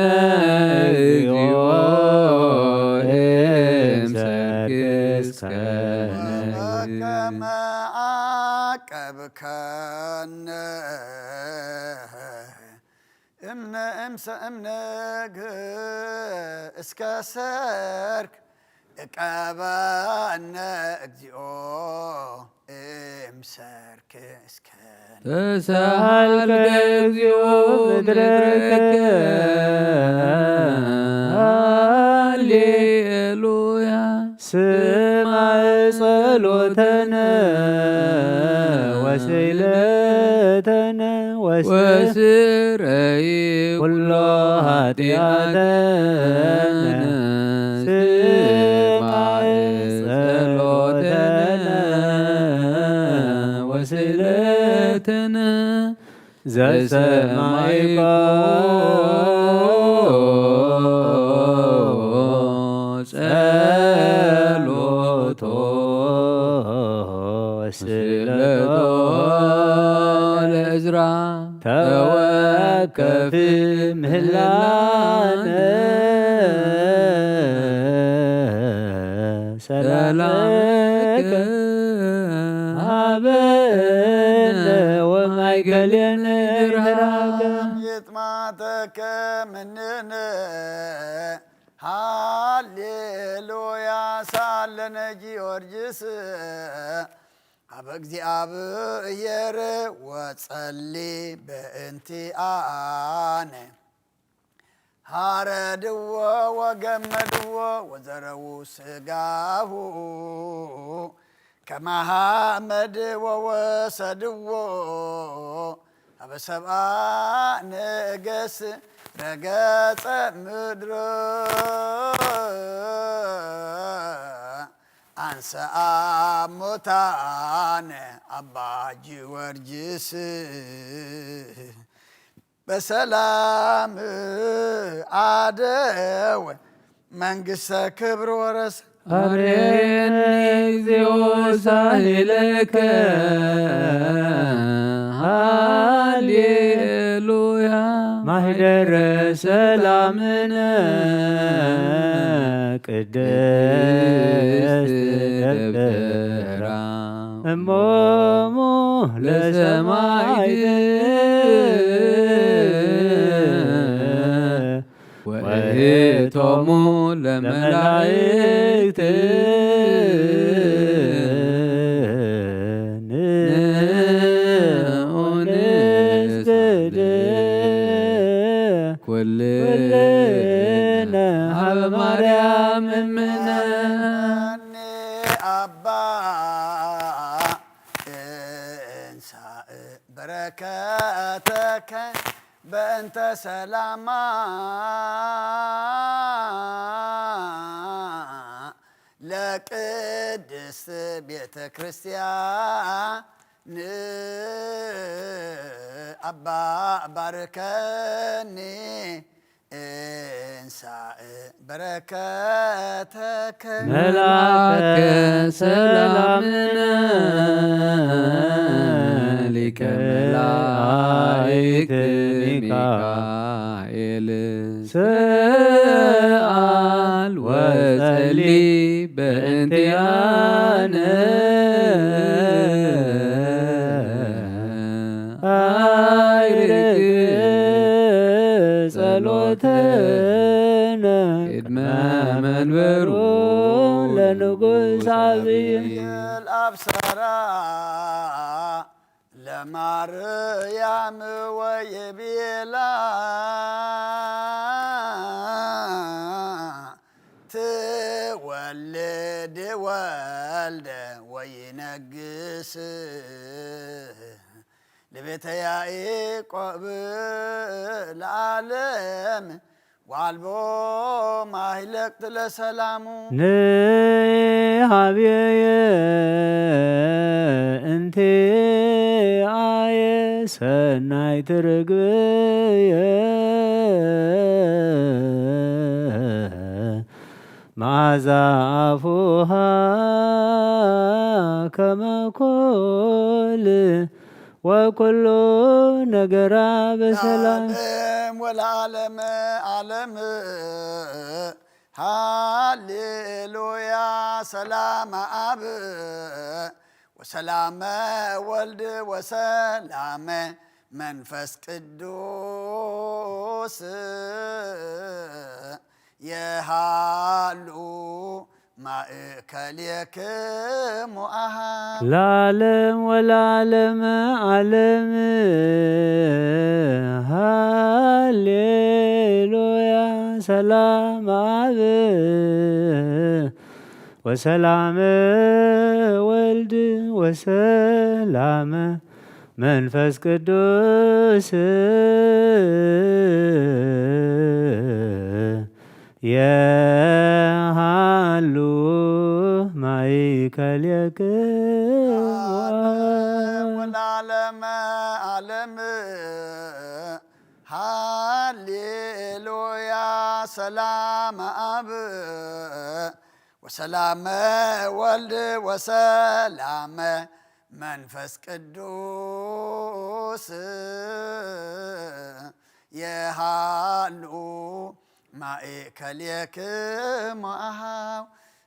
እግዚኦ እምሰርክ እስከ ወበከመ አቀብከነ እምነግ እስከ ሰርክ እቀበነ እግዚኦ እምሰርክ እስከ ተሳሃልከ እግዚኦ ምድረከ ሃሌሉያ ስማዕ ጸሎተነ ወስእለተነ ወስረይ ኩሎ ኃጢአተነ ስማዕ ጸሎተነ ወስእለተነ ዘሰማይኮ ጸሎቶ ወስእለቶ ለዕዝራ ተወከፍ ምህላነ ሰላመከ ሀበነ ወማእከሌነ ድኅራከ ይጥማተከ ምንነ ሃሌሉያ ሳለነ ጊዮርጊስ አበ እግዚአብሔር ወጸሊ በእንቲአነ ሃረድዎ ወገመድዎ ወዘረው ስጋሁ ከመሃመድ ወወሰድዎ አበ ሰብአ ነገስ ረገጸ ምድር አንሰአ ሙታነ አባ ጊዮርጊስ በሰላም አደወ መንግሥተ ክብር ወረሰ አርየኒ እግዚኦ ሳህለከ ሃሌሉያ ማኅደረ ሰላምነ ቅድስት ደብተራ እሞሙ ለሰማዕት ወእቶሙ ለመላእክት ንኡንስግድ ኩልነ ሀበ ማርያም እምነ አባ እንሳእ በረከተከ በእንተ ሰላማ ለቅድስት ቤተ ክርስቲያን አባ ባርከኒ እንሳእ በረከተከ መላከ ሰላምነ ሊቀ መላእክት ሚካኤል ስአል ወጸሊ በእንቲአነ አይርግ ጸሎተነ ቅድመ መንበሩ ለንጉሥ አብይ አብሰራ ለማርያም ወየቤላ ትወልድ ወልደ ወይነግስ ለቤተ ያዕቆብ ለዓለም ዋልቦ ማይለቅት ለሰላሙ ንሃብየ እንቴ አየ ሰናይ ትርግብየ መዓዛ አፉሃ ከመ ኮል ወኩሉ ነገራ በሰላም ለዓለም ወለዓለም ዓለም ሃሌሉያ ሰላም አብ ወሰላመ ወልድ ወሰላመ መንፈስ ቅዱስ የሃሉ ማእከልክሙ አሃ ለዓለም ወለዓለም ዓለም ሃሌሉያ ሰላም አብ ወሰላም ወልድ ወሰላም መንፈስ ቅዱስ የሃሉ ማእከልክሙ ወለዓለመ ዓለም ሃሌሉያ ሰላም አብ ወሰላመ ወልድ ወሰላመ መንፈስ ቅዱስ የሃሉ ማእከልክሙ አሃው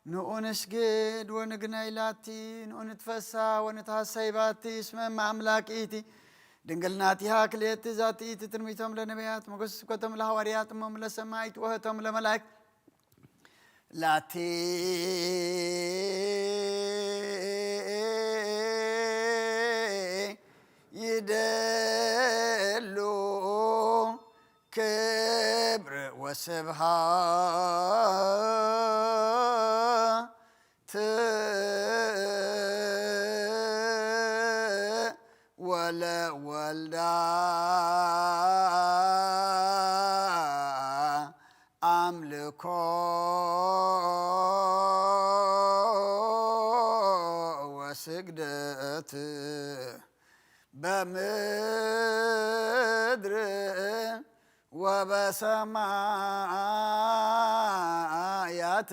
ንዑ ንስግድ ወንግናይ ላቲ ንዑ ንትፈሳ ወንትሐሰይ ባቲ እስመ አምላኪቲ ድንግልናቲሃ ክልኤቲ ዛቲኢቲ ትንቢቶም ለነቢያት ሞገስ ስብከቶም ለሐዋርያት እሞም ለሰማዕት ወህቶም ለመላእክት ላቲ ይደሉ ክብር ወስብሃት ወለወልዳ አምልኮ ወስግደት በምድር ወበሰማያት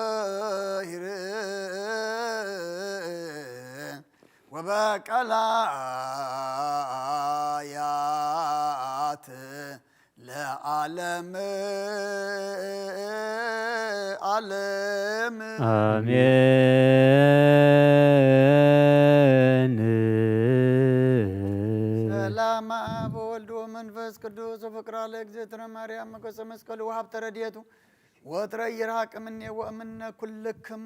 በባሕር ወበቀላያት ዓለም አሜን። ሰላም አብ ወወልድ ወመንፈስ ቅዱስ ወፍቅር ለእግዝእትነ ማርያም መቆፀ መስቀሉ ወሀብተ ረድኤቱ ወትረ ይርሐቅ እምኔ ወእምነ ኩልክሙ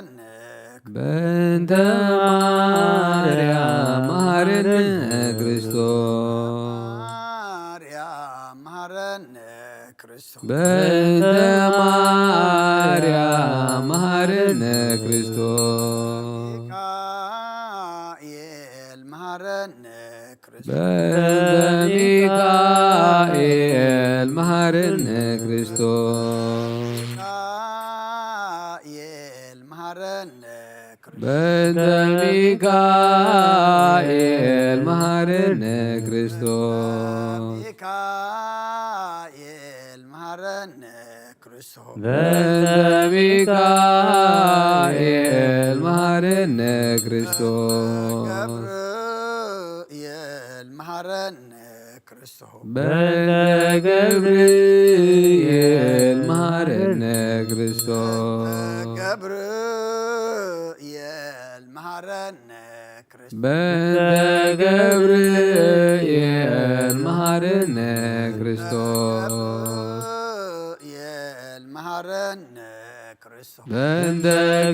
መሃረነክ በእንተ ማርያም መሐረነ ክርስቶስ ማርያም መሃረነ ክርስቶስ በእንተ ማርያም መሐረነ ክርስቶስ ሚካኤል መሃረነ ክርስቶስ በእንተ ሚካኤል መሐረነ ክርስቶስ ሚካኤል መሃረነ ክርስቶስ በእንተ ሚካኤል መሐረነ ክርስቶስ ሚካኤል መሃረነ ክርስቶስ በእንተ ሚካኤል መሐረነ ክርስቶስ ገብርኤል መሃረነ ክርስቶስ በእንተ ገብርኤል መሐረነ ክርስቶስ ገብርኤል መሃረነ ክርስቶስ በእንተ ገብርኤል መሐረነ ክርስቶስ ገብርኤል መሃረነ ክርስቶስ በእንተ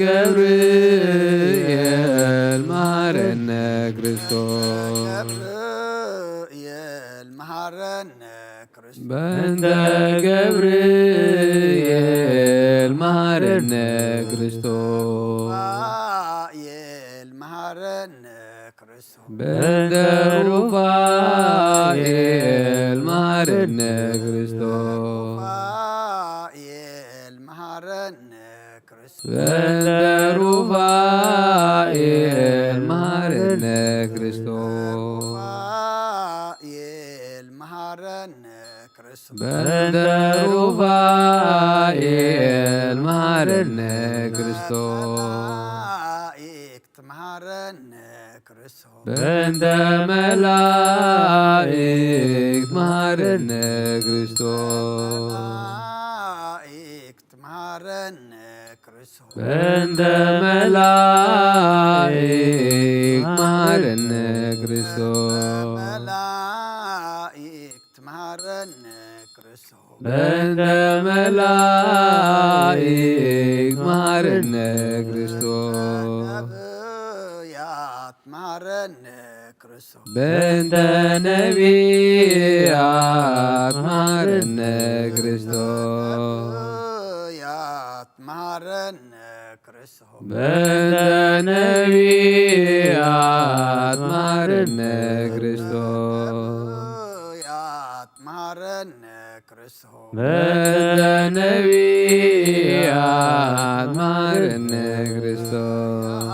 ገብርኤል መሐረነ ክርስቶስ ገብርኤል መሃረነ ክርስቶስ በእንተ ገብርኤል መሐረነ ክርስቶስ ሩፋኤል መሃረነ ክርስቶስ በእንተ ሩፋኤል መሐረነ ክርስቶስ ሩፋኤል መሃረነ ክርስቶስ በእንተ ሩፋኤል መሐረነ ክርስቶስ ሩፋኤል መሃረነ ክርስቶስ በእንተ ሩፋኤል መሐረነ ክርስቶስ መላእክት መሃረነ ክርስቶስ በእንተ መላእክት መሐረነ ክርስቶስ መላእክት መሃረነ ክርስቶስ በእንተ መላእክት መሐረነ ክርስቶስ መላእክት መሃረነ ክርስቶስ በእንተ መላእክት መሐረነ ክርስቶስ ነቢያት መሃረነ ክርስቶስ በእንተ ነቢያት መሐረነ ክርስቶስ ነቢያት መሃረነ ክርስቶስ በእንተ ነቢያት መሐረነ ክርስቶስ ነቢያት መሃረነ ክርስቶስ በእንተ ነቢያት መሐረነ ክርስቶስ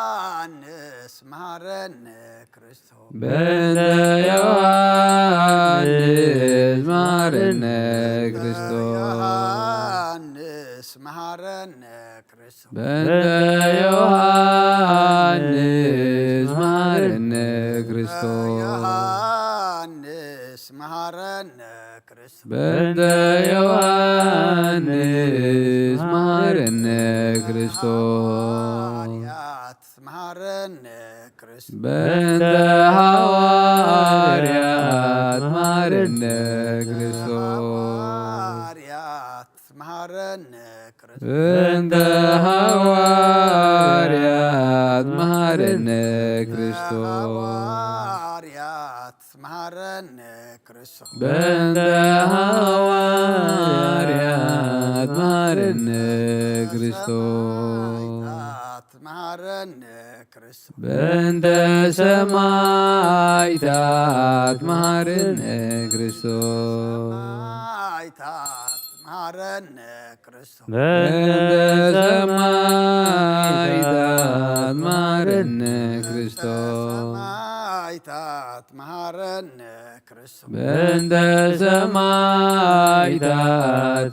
ዮሐንስ መሃረነ ክርስቶስ በእንተ ዮሐንስ መሐረነ ክርስቶስ ዮሐንስ መሃረነ ክርስቶስ በእንተ ዮሐንስ መሐረነ ክርስቶስ ዮሐንስ መሃረነ ክርስቶስ በእንተ ዮሐንስ መሐረነ ክርስቶስ ሐዋርያት መሃረነ ክርስቶስ በእንተ ሐዋርያት መሐረነ ክርስቶስ ሐዋርያት መሃረነ ክርስቶስ በእንተ ሐዋርያት መሐረነ ክርስቶስ ሐዋርያት መሃረነ ክርስቶስ በእንተ ሐዋርያት መሐረነ ክርስቶስ ሰማዕታት መሃረነ ክርስቶስ በእንተ ሰማዕታት መሐረነ ክርስቶስ ሰማዕታት መሃረነ ክርስቶስ በእንተ ሰማዕታት መሐረነ ክርስቶስ ሰማዕታት መሃረነ ክርስቶስ በእንተ ሰማዕታት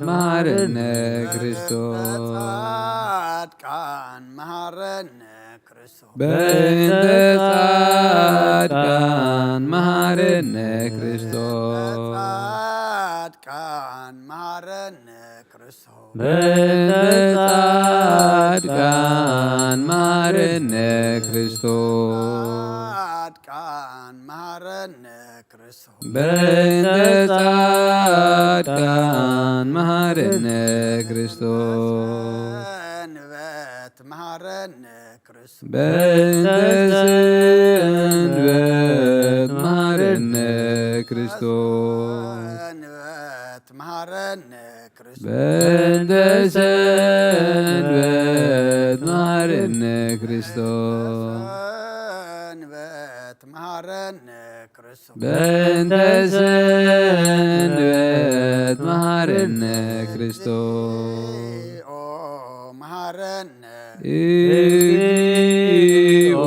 መሐረነ ክርስቶስ ጻድቃን መሃረነ ክርስቶስ በእንተ ጻድቃን መሐረነ ክርስቶስ ጻድቃን መሃረነ ክርስቶስ በእንተ ጻድቃን መሐረነ ክርስቶስ ጻድቃን መሃረነ ክርስቶስ በእንተ ጻድቃን መሐረነ ክርስቶስ ሰንበት መሃረነ مهرنا كريستوس بنت سنبت مهرنا كريستوس سنبت مهرنا كريستوس بنت سنبت مهرنا كريستوس سنبت مهرنا كريستوس بنت سنبت مهرنا كريستوس مهرنا إيو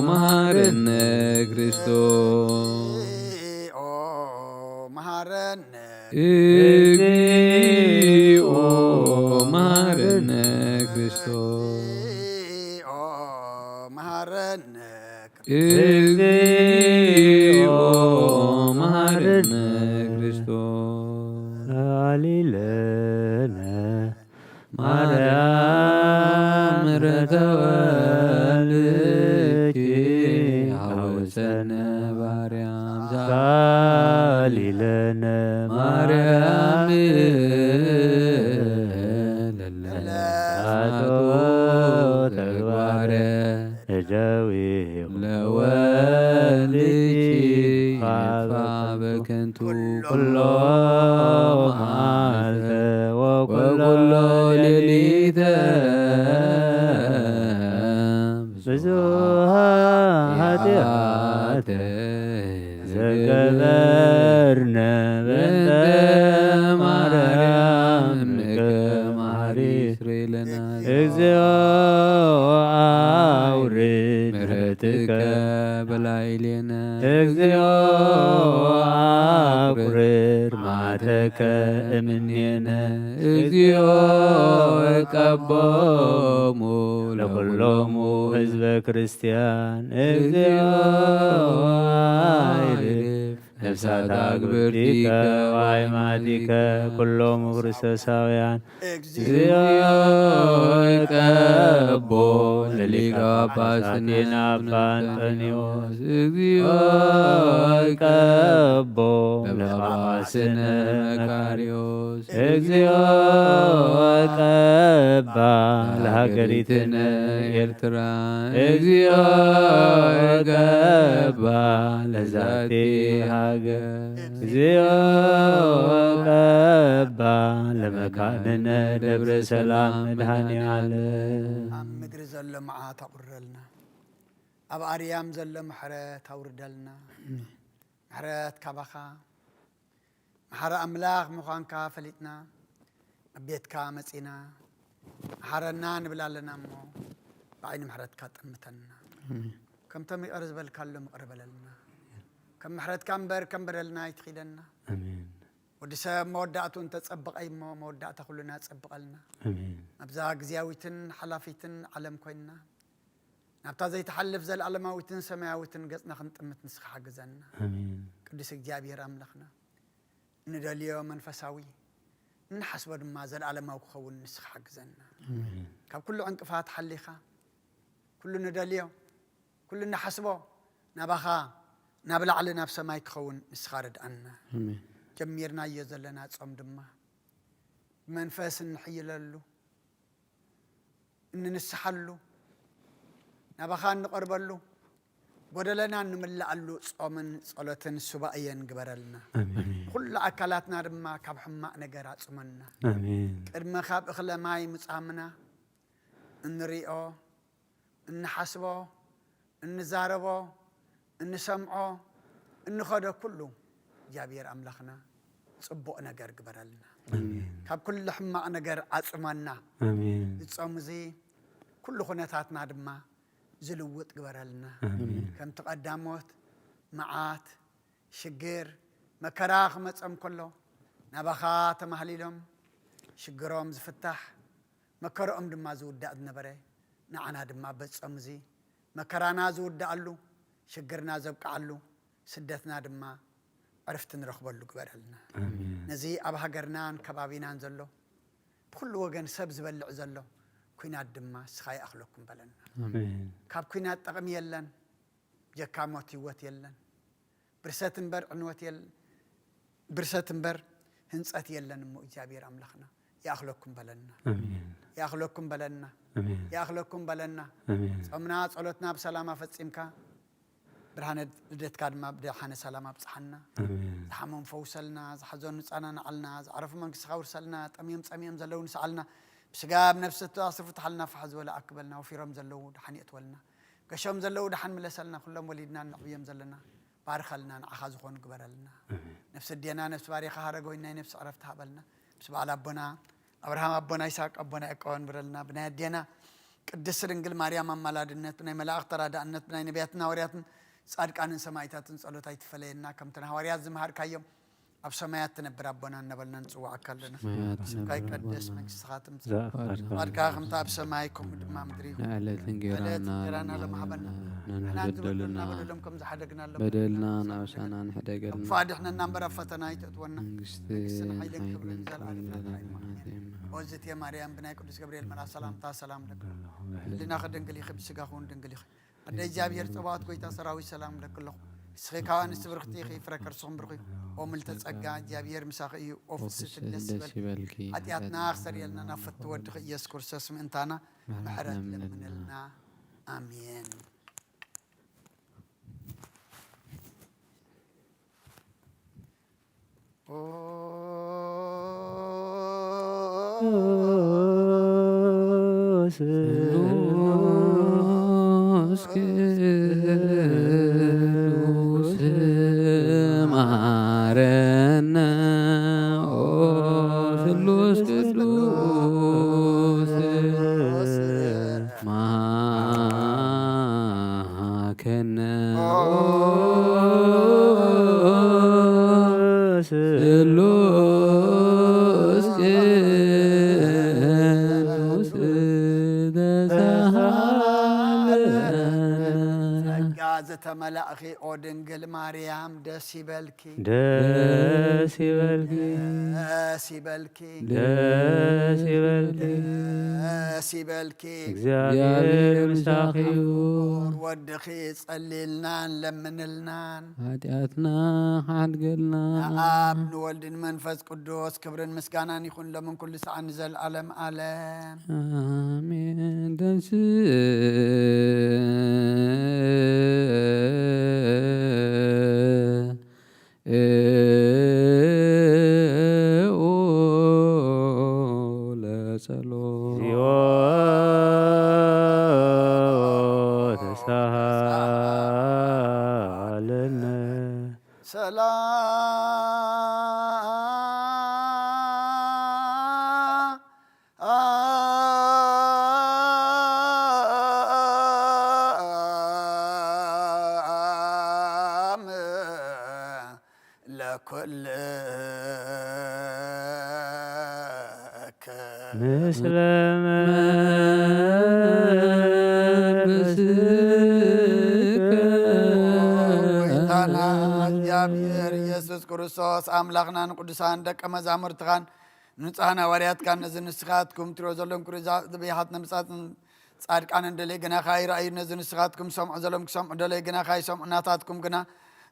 مهرنا كريستوس مهرنا إيو مهرنا كريستوس مهرنا إيو مهرنا كريستوس عليلنا ማርያም ረተወልኪ ሐወሰነ ባርያም ሳሊለነ ማርያም ለለሳቶ ተግባረ እደዊ ለወልኪ ይጥፋ በከንቱ ኩሎ መዓልተ ወኩሎ ሌሊተ ብዙኃ ኃጢአተ ዘገበርነ በእንተ ማርያም እምከ መሐሪት እግዚኦ አውርድ ምሕረትከ በላዕሌነ እግዚኦ አቁርር መዓተከ እምኔነ እግዚኦ ቀቦሙ ለኩሎሙ ሕዝበ ክርስቲያን እግዚኦ አይልፍ ነፍሳት አግብርቲከ ወአእማቲከ ኩሎሙ ክርስቶሳውያን እግዚኦ ቀቦ ለሊቀ ጳጳስና አባ አንጦንዮስ እግዚኦ ቀቦ ለጳጳስነ መካርዮስ እግዚኦ ቀባ ለሀገሪትነ ኤርትራ እግዚኦ ቀባ ለዛቲ ሀገር እግዚኦ ቀባ ለመካንነ ደብረ ሰላም መድኃኔዓለም ኣብ ምድሪ ዘሎ መዓት ኣቁረልና ኣብ ኣርያም ዘሎ ምሕረት ኣውርደልና ምሕረት ካባኻ መሓረ ኣምላኽ ምዃንካ ፈሊጥና ኣብ ቤትካ መፂና መሓረና ንብል ኣለና እሞ ብዓይኒ ምሕረትካ ጥምተና ከምቶም ይቕር ዝበልካሎም ይቕር በለልና ከም ምሕረትካ እምበር ከም በደልና ይትኺደና አሜን ወዲ ሰብ መወዳእቱ እንተፀብቀ እሞ መወዳእታ ኩሉና ፀብቀልና ኣብዛ ግዝያዊትን ሓላፊትን ዓለም ኮይንና ናብታ ዘይተሓልፍ ዘለዓለማዊትን ሰማያዊትን ገጽና ክንጥምት ንስኻ ሓግዘና ቅዱስ እግዚኣብሔር ኣምላኽና እንደልዮ መንፈሳዊ ንሓስቦ ድማ ዘለዓለማዊ ክኸውን ንስኻ ሓግዘና ካብ ኩሉ ዕንቅፋት ሓሊኻ ኩሉ እንደልዮ ኩሉ ንሓስቦ ናባኻ ናብ ላዕሊ ናብ ሰማይ ክኸውን ንስኻ ርድአና ጀሚርናዮ ዘለና ጾም ድማ መንፈስ እንሕይለሉ እንንስሓሉ ናባኻ እንቐርበሉ ጎደለና እንምላኣሉ ጾምን ጸሎትን ሱባኤን ግበረልና ኩሉ ኣካላትና ድማ ካብ ሕማቕ ነገር ኣጽመና ቅድመ ካብ እኽለ ማይ ምጻምና እንሪኦ እንሓስቦ እንዛረቦ እንሰምዖ እንኸዶ ኩሉ እግዚአብሔር ኣምላኽና ጽቡቕ ነገር ግበረልና ካብ ኩሉ ሕማቕ ነገር ኣጽመና እጾም እዚ ኩሉ ኩነታትና ድማ ዝልውጥ ግበረልና ከም ተቐዳሞት መዓት ሽግር መከራ ክመፀም ከሎ ናባኻ ተማህሊሎም ሽግሮም ዝፍታሕ መከረኦም ድማ ዝውዳእ ዝነበረ ንዓና ድማ በጾም እዚ መከራና ዝውዳእሉ ሽግርና ዘብቃዓሉ ስደትና ድማ ዕርፍቲ ንረኽበሉ ግበረልና ነዚ ኣብ ሃገርናን ከባቢናን ዘሎ ብኩሉ ወገን ሰብ ዝበልዕ ዘሎ ኩናት ድማ ስኻ ይኣኽለኩም በለና ካብ ኩናት ጠቕሚ የለን ጀካ ሞት ህይወት የለን ብርሰት እምበር ዕንወት የለን ብርሰት እምበር ህንፀት የለን እሞ እግዚኣብሔር ኣምላኽና يأخلكم بلنا آمين يأخلكم بلنا آمين يأخلكم بلنا آمين صمنا صلوتنا بسلامة فتسمك برهان لدت كادما بدي حنا سلامة بصحنا آمين زحمهم فوسلنا زحزون نصانا نعلنا زعرف من خاور سلنا تميم زلو نسألنا بسقاب نفس التصرف تحلنا فحز ولا أقبلنا وفي رمز زلو دحن يتولنا قشوم زلو دحن ملسلنا كلهم وليدنا نعبيم زلنا بارخلنا نعخذ خون قبرلنا نفس الدينا نفس باريخ هارجوينا نفس عرفتها بلنا بس على أبونا أبراهام أبونا إسحاق أبونا إكوان برلنا بنا الدينا قدس رنجل مريم ملادنا بنا ملاك ترى دعنت بنا نبياتنا ورياتنا صادق أن سمايتاتن صلوتايت فلينا كم تنهاريات زمهار كيوم أب سمايات تنبر أبونا نبلنا نسوع أكلنا كاي قدس من سخاتم صادق أخم تاب سمايكم ما مدري نعلت نجيرانا لما حبنا نبدلنا بدلهم كم زحدقنا بدلنا نعشانا نحدقلنا فادحنا نمبر فتنا يتونا منجستي وزت يا مريم بناي قدس جبريل ملا سلام تا سلام لك لنا خدن قلي خب سقاخون دنقلي أدي جابير تبعت كويتا سراوي سلام لك الله سخيكان استبرختي خي فركر صمبرخي وملت تسقى جابير مساقي أوفس الدسبل أدياتنا أخسر يلنا نفت ودخ يسكر سسم انتانا محرت لنا آمين ملأخي أودنجل مريم دسيبلكي دسيبلكي دسيبلكي دسيبلكي دسيبلكي እግዚአብሔር ምሳኺዩ ودخي صليلنا لمنلنا ኃጢአትና ሓድገልና አብ ንወልድን መንፈስ ቅዱስ ክብርን ምስጋናን ይኹን ለምን ኩሉ ሰዓት ዘለዓለም ዓለም አሜን ደንስ ክርስቶስ አምላክናን ቅዱሳን ደቀ መዛሙርትኻን ንጹሐን ሐዋርያት ካን ንስኻትኩም ትሮ ዘሎም ኩርዛ ብያሃት ነምጻት ጻድቃን እንደለይ ግና ካይ ራእይ ንስኻትኩም ሰምዑ ዘሎም ክሰምዑ እንደለይ ግና ካይ ሰምዑ ናታትኩም ግና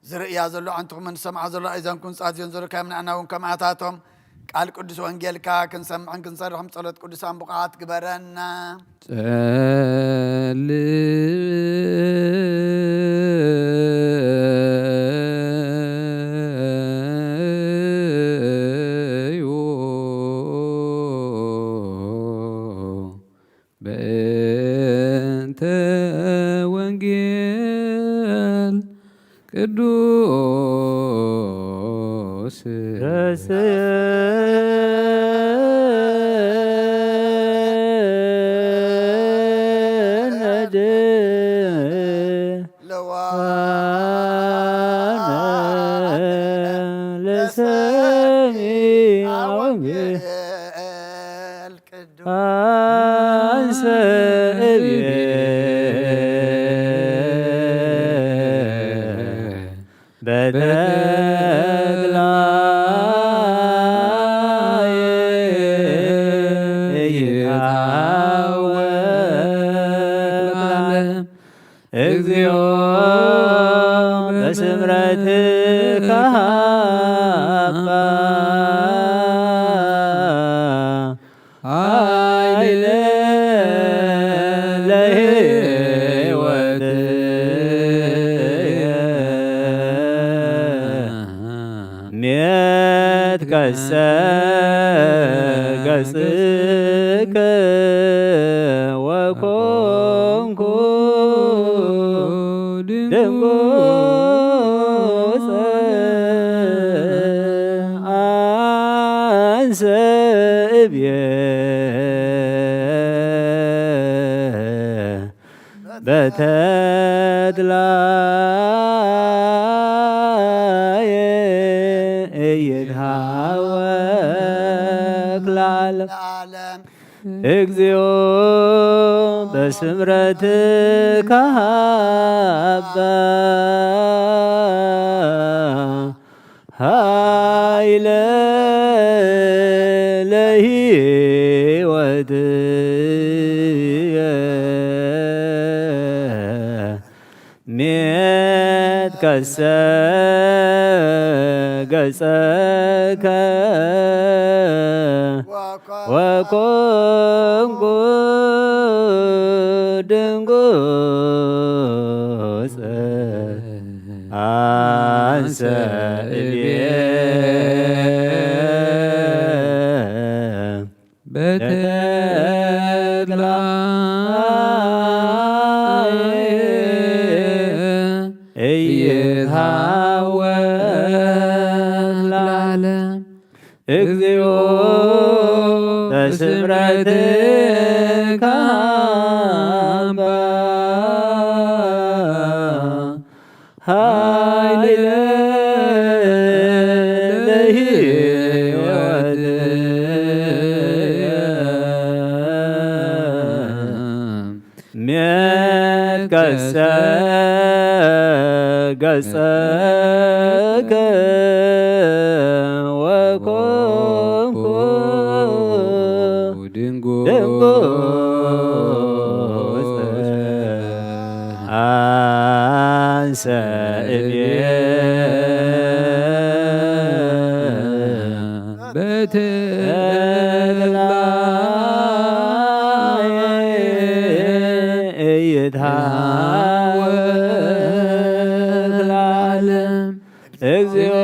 ዝርእያ ዘሎ አንትኩም ንሰምዓ ዘሎ አይዛንኩም ጻዝዮን ዘሎ ካምናናውን ከማታቶም ቃል ቅዱስ ወንጌልካ ክንሰምዕን ክንሰርሕም ጸሎት ቅዱሳን ብቕዓት ግበረና ቅዱስ ረስነድ ለዋነ ለሰሚዐ ወንጌል አንሰ እብየ እግዚኦ በስምረትከ ሕይወት ሜት ከሰ ገጽከ ወኮንኩ ድንጉፀ አንሰ እብየ በተድላየ እይትሃወክ ለዓለም እግዚኦ በስምረትከ ሀባ ኃይለ ለሕይወትየ ሜት ከሰ ገጸከ ወኮንኩ ድንጉፀ አንሰ እብየ እግዚኦ በስምረትከ ሀባ ኃይለ ለሕይወትየ ሜት ከሰ ገጸከ ወኮንኩ ድንጉፀ አንሰ እብየ በተድላየ እይትሃወክ ለዓለም እግዚኦ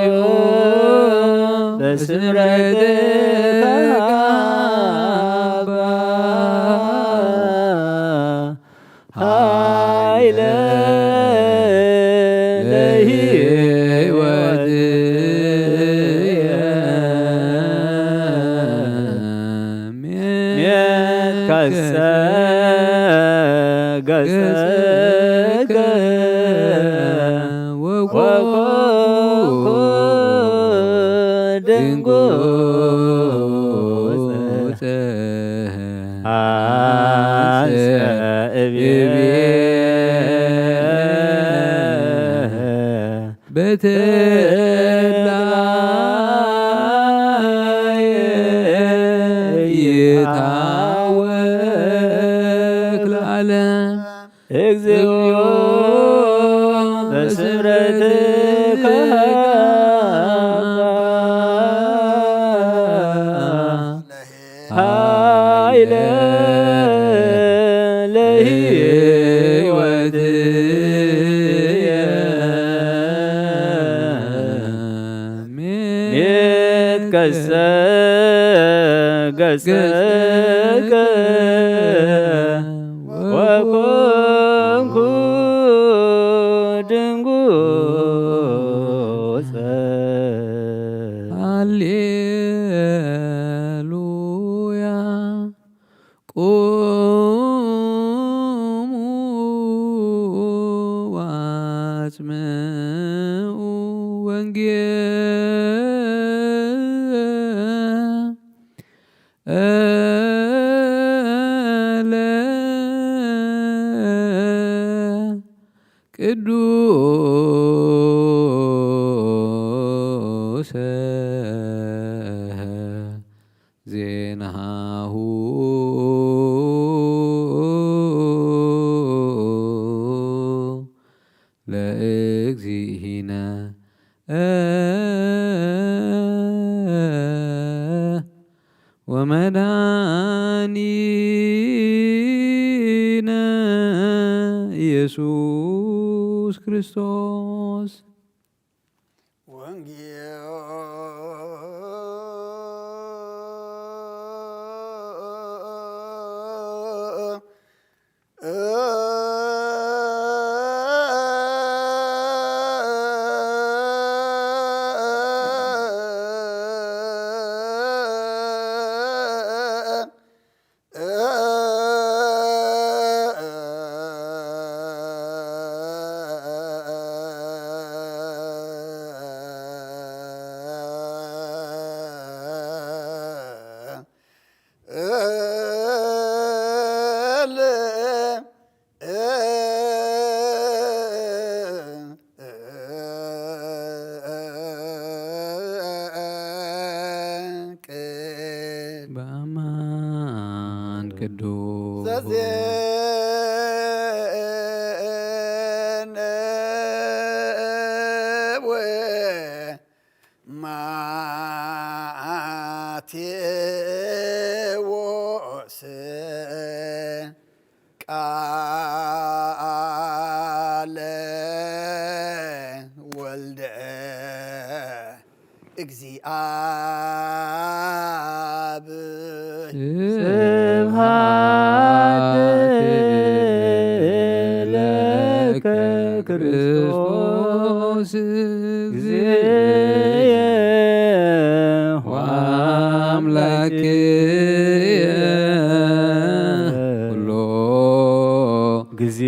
በስምረትከ ሀባ ኃይለ ለሕይወትየ ሜት ከሰ ገጸከ ወኮንኩ ድንጉፀ አንሰ እብየ በተድላየ እይትሃወክ ለዓለም እግዚኦ በስምረትከ ኃይለ ለሕይወትየ ሜት ከሰ ገጸከ ወኮንኩ ድንጉፀ ሃሌሉያ ቁሙ ዋጽምዑ ወንጌለ ቅዱሰ ዜናሁ ለእግዚእነ ወመድኃኒነ ኢየሱስ ክርስቶስ በአማን ቅዱስ ማቴዎስ ቃለ ወልደ እግዚአብሔር ስብሐት ለከ ክርስቶስ እግዚእየ ወአምላክየ ኩሎ ጊዜ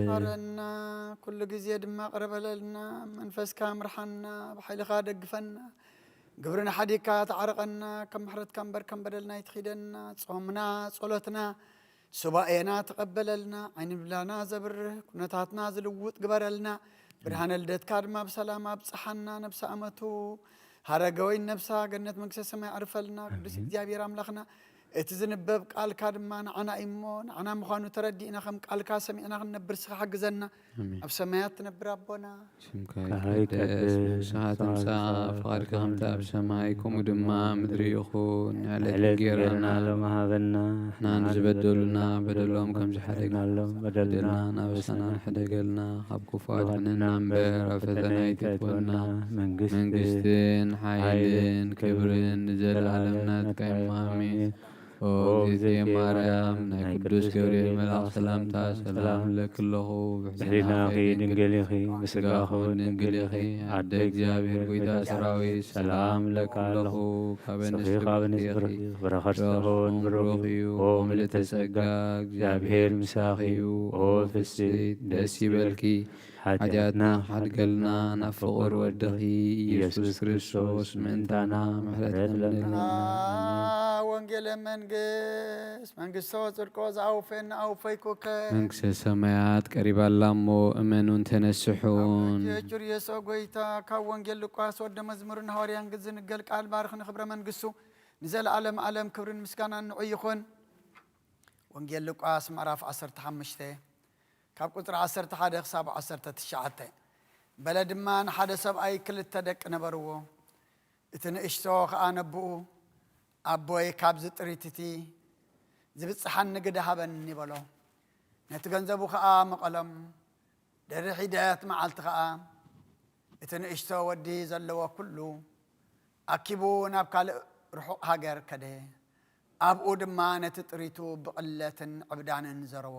ማረና ኩሉ ጊዜ ድማ ቅረበለልና መንፈስካ ምርሓና ብሓይልኻ ደግፈና ግብርና ሓዲካ ተዓርቐና ከም ምሕረትካ እምበር ከም በደልና ይትኺደና ጾምና ጸሎትና ሱባኤና ተቐበለልና ዓይኒ ብላና ዘብርህ ኩነታትና ዝልውጥ ግበረልና ብርሃነ ልደትካ ድማ ብሰላም ኣብፅሓና ነብሲ ኣመቱ ሃረገወይን ነብሳ ገነት መንግስተ ሰማይ ኣርፈልና ቅዱስ እግዚአብሔር ኣምላኽና እቲ ዝንበብ ቃልካ ድማ ንዓና እሞ ንዓና ምዃኑ ተረዲእና ከም ቃልካ ሰሚዕና ክንነብር ስኻ ሓግዘና ኣብ ሰማያት ትነብር ኣቦና ሽምካ ይቀደስ ንስኻ ትምጻእ ፍቓድካ ከምቲ ኣብ ሰማይ ከምኡ ድማ ምድሪ ይኹን ንዕለት ጌርና ሎም ሃበና ንሕና ንዝበደሉና በደሎም ከም ዝሓደግናሎም በደልና ናበሳና ንሕደገልና ካብ ክፉእ ኣድሕነና እምበር ኣብ ፈተና ይትእትወና መንግስትን ሓይልን ክብርን ንዘለኣለም ናትካ ኢኻ ኣሜን ኦ እግዝእትየ ማርያም ናይ ቅዱስ ገብርኤል መልኣኽ ሰላምታ ሰላም ለክለኹ ብሕሊናኺ ድንግል ኢኺ ብስጋኹ ድንግል ኢኺ ኣደ እግዚአብሔር ጐይታ ሰራዊት ሰላም ለካ ኣለኹ ካብ ብንስ ብርኽ ብረኸርሰሆን ብሩኽ እዩ ኦ ምልዕተ ጸጋ እግዚአብሔር ምሳኺ እዩ ኦ ፍስሕት ደስ ይበልኪ ሓጢኣትና ሓድገልና ናብ ፍቑር ወድኺ ኢየሱስ ክርስቶስ ምእንታና ምሕረት ለምንልና ወንጌል መንግስቶ ጽድቆ ዝኣውፈና ኣውፈይኩከ መንግስተ ሰማያት ቀሪባላ እሞ እመኑን ተነስሑን ጀጁር የሶ ጐይታ ካብ ወንጌል ሉቃስ ወደ መዝሙርን ሐዋርያን ዝንገል ቃል ባርኽ ንኽብረ መንግስቱ ንዘለዓለም ዓለም ክብርን ምስጋናን ንዑ ይኹን ወንጌል ሉቃስ ምዕራፍ 15 ካብ ቁጥሪ 11 ክሳብ 19 በለ ድማ ንሓደ ሰብኣይ ክልተ ደቂ ነበርዎ እቲ ንእሽቶ ከዓ ነብኡ ኣቦይ ካብዚ ጥሪትቲ ዝብፅሓን ንግዳ ሃበኒ ይበሎ ነቲ ገንዘቡ ከዓ መቐሎም ደርሒደት መዓልቲ ከዓ እቲ ንእሽቶ ወዲ ዘለዎ ኩሉ ኣኪቡ ናብ ካልእ ርሑቕ ሃገር ከደ ኣብኡ ድማ ነቲ ጥሪቱ ብቕለትን ዕብዳንን ዘረቦ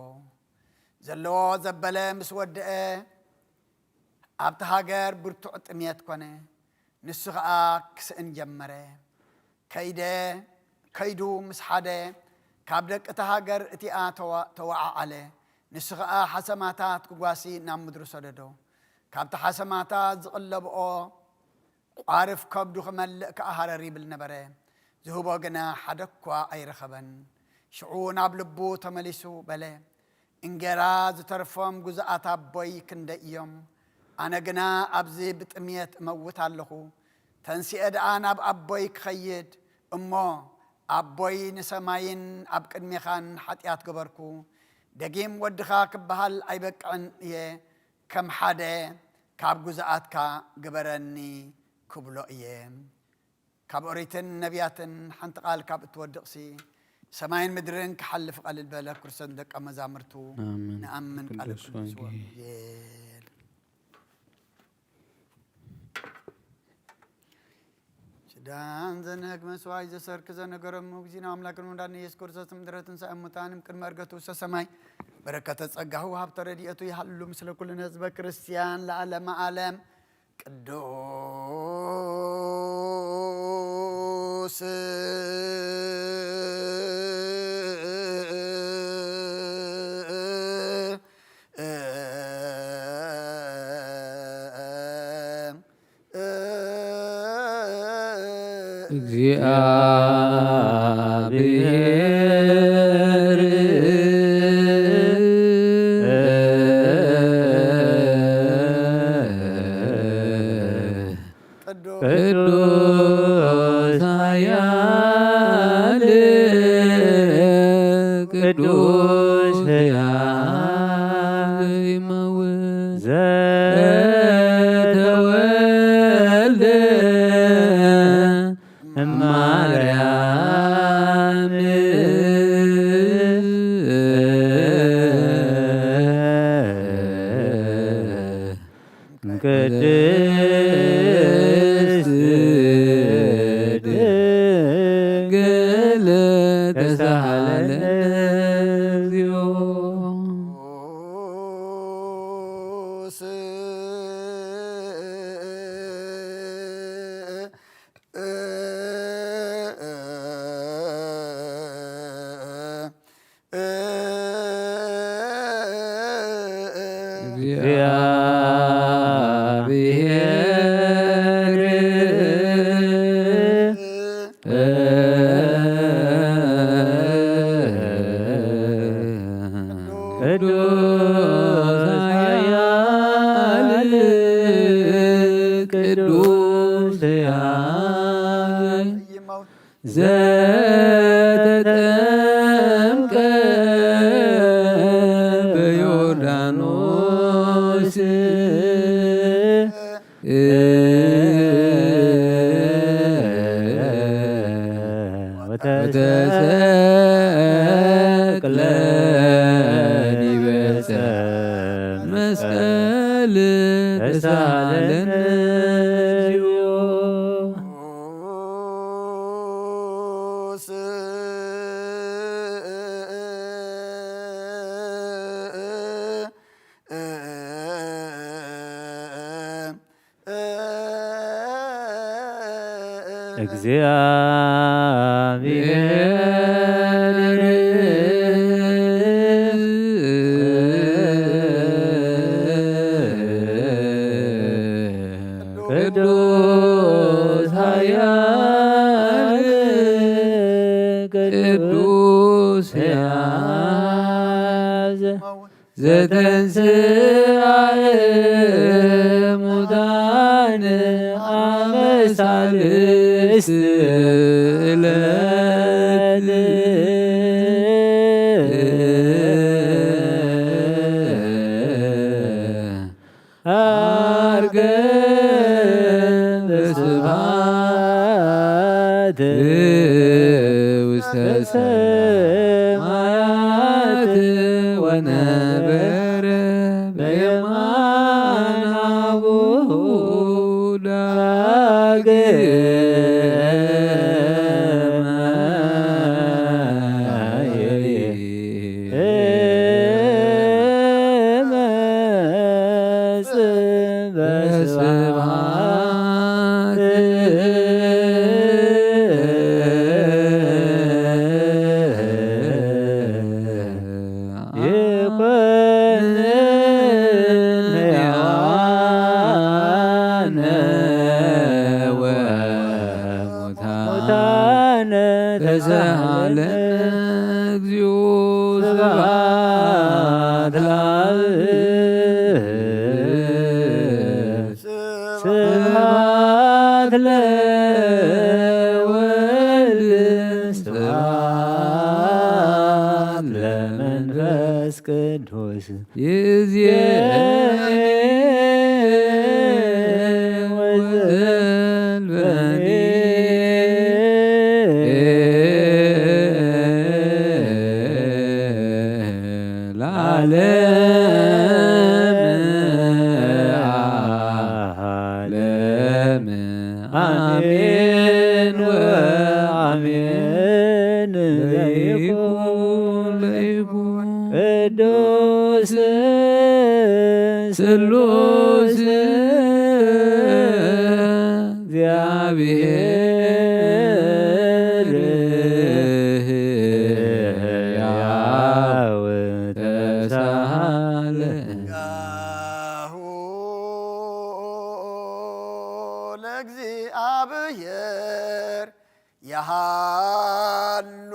ዘለዎ ዘበለ ምስ ወድአ ኣብቲ ሃገር ብርቱዕ ጥሜት ኮነ ንሱ ከዓ ክስእን ጀመረ ከይዱ ምስ ሓደ ካብ ደቅቲ ሃገር እቲኣ ተዋዓዓለ ንሱ ከዓ ሓሰማታት ክጓሲ ናብ ምድሪ ሰደዶ ካብቲ ሓሰማታት ዝቕለብኦ ቋርፍ ከብዱ ክመልእ ከዓ ሃረር ይብል ነበረ ዝህቦ ግና ሓደ እኳ ኣይረኸበን ሽዑ ናብ ልቡ ተመሊሱ በለ እንጌራ ዝተርፎም ጉዛኣት ኣቦይ ክንደ እዮም ኣነ ግና ኣብዚ ብጥሜት እመውት ኣለኹ ተንሲአ ደኣ ናብ ኣቦይ ክኸይድ እሞ ኣቦይ ንሰማይን ኣብ ቅድሜኻን ሓጢኣት ገበርኩ ደጊም ወድኻ ክበሃል ኣይበቅዕን እየ ከም ሓደ ካብ ጉዛኣትካ ግበረኒ ክብሎ እየ ካብ ኦሪትን ነቢያትን ሓንቲ ቃል ካብ እትወድቕሲ ሰማይን ምድርን ክሓልፍ ቀልል በለ ክርስቶስ ደቀ መዛሙርቱ ንኣምን ቃል ቅዱስ ወንጌል ሽዳን ዘነግ መስዋዕት ዘሰርክ ዘነገሮም እግዚእና አምላክን ወዳን ኢየሱስ ክርስቶስ ምድረትን ሳይሙታንም ቅድመ ዕርገቱ ሰማይ በረከተ ጸጋሁ ሀብተ ረድኤቱ ይሃሉ ምስለ ኩልን ህዝበ ክርስቲያን ለዓለመ ዓለም ቅዱስ እግዚአብሔር ቅዱስ ኃያል ቅዱስ ሕያው ይመውት ዘተወልደ እማርያም ቅድስት ድንግል ተሳሃለነ እግዚኦ ዘተጠምቀ በዮርዳኖስ ወተሰቅለ ዲበ ዕፀ መስቀል ተሳሃለነ እግዚአብሔር ቅዱስ ኃያል ቅዱስ ሕያው ዘተንሥአ እሙታን አመ ሣልስት ዕለት ዐርገ በስብሐት ውስተ ሰማያት ወነበረ በየማነ አቡሁ ተሳሃለነ እግዚኦ ስብሐት ለአብ ስብሐት ለወልድ ስብሐት ለመንፈስ ቅዱስ ይእዜሰ ወዘልፈኒ ለይኩን ቅዱስ ስሉስ እግዚአብሔር ሕያው ተሳለ ጋሁ ለእግዚአብሔር ያሃሉ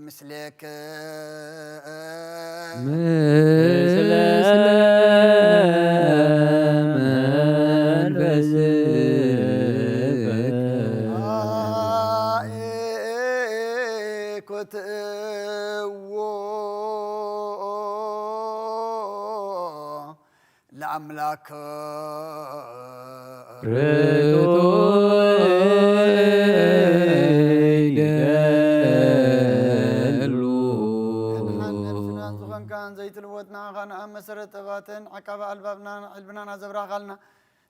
ምስሌከ ምስለ ኮትዎ ለአምላከ ዘይትልወትና ኻንኣ መሰረት ጥባትን ዓቃባ ኣልባብና ዕልብናና ዘብራኻልና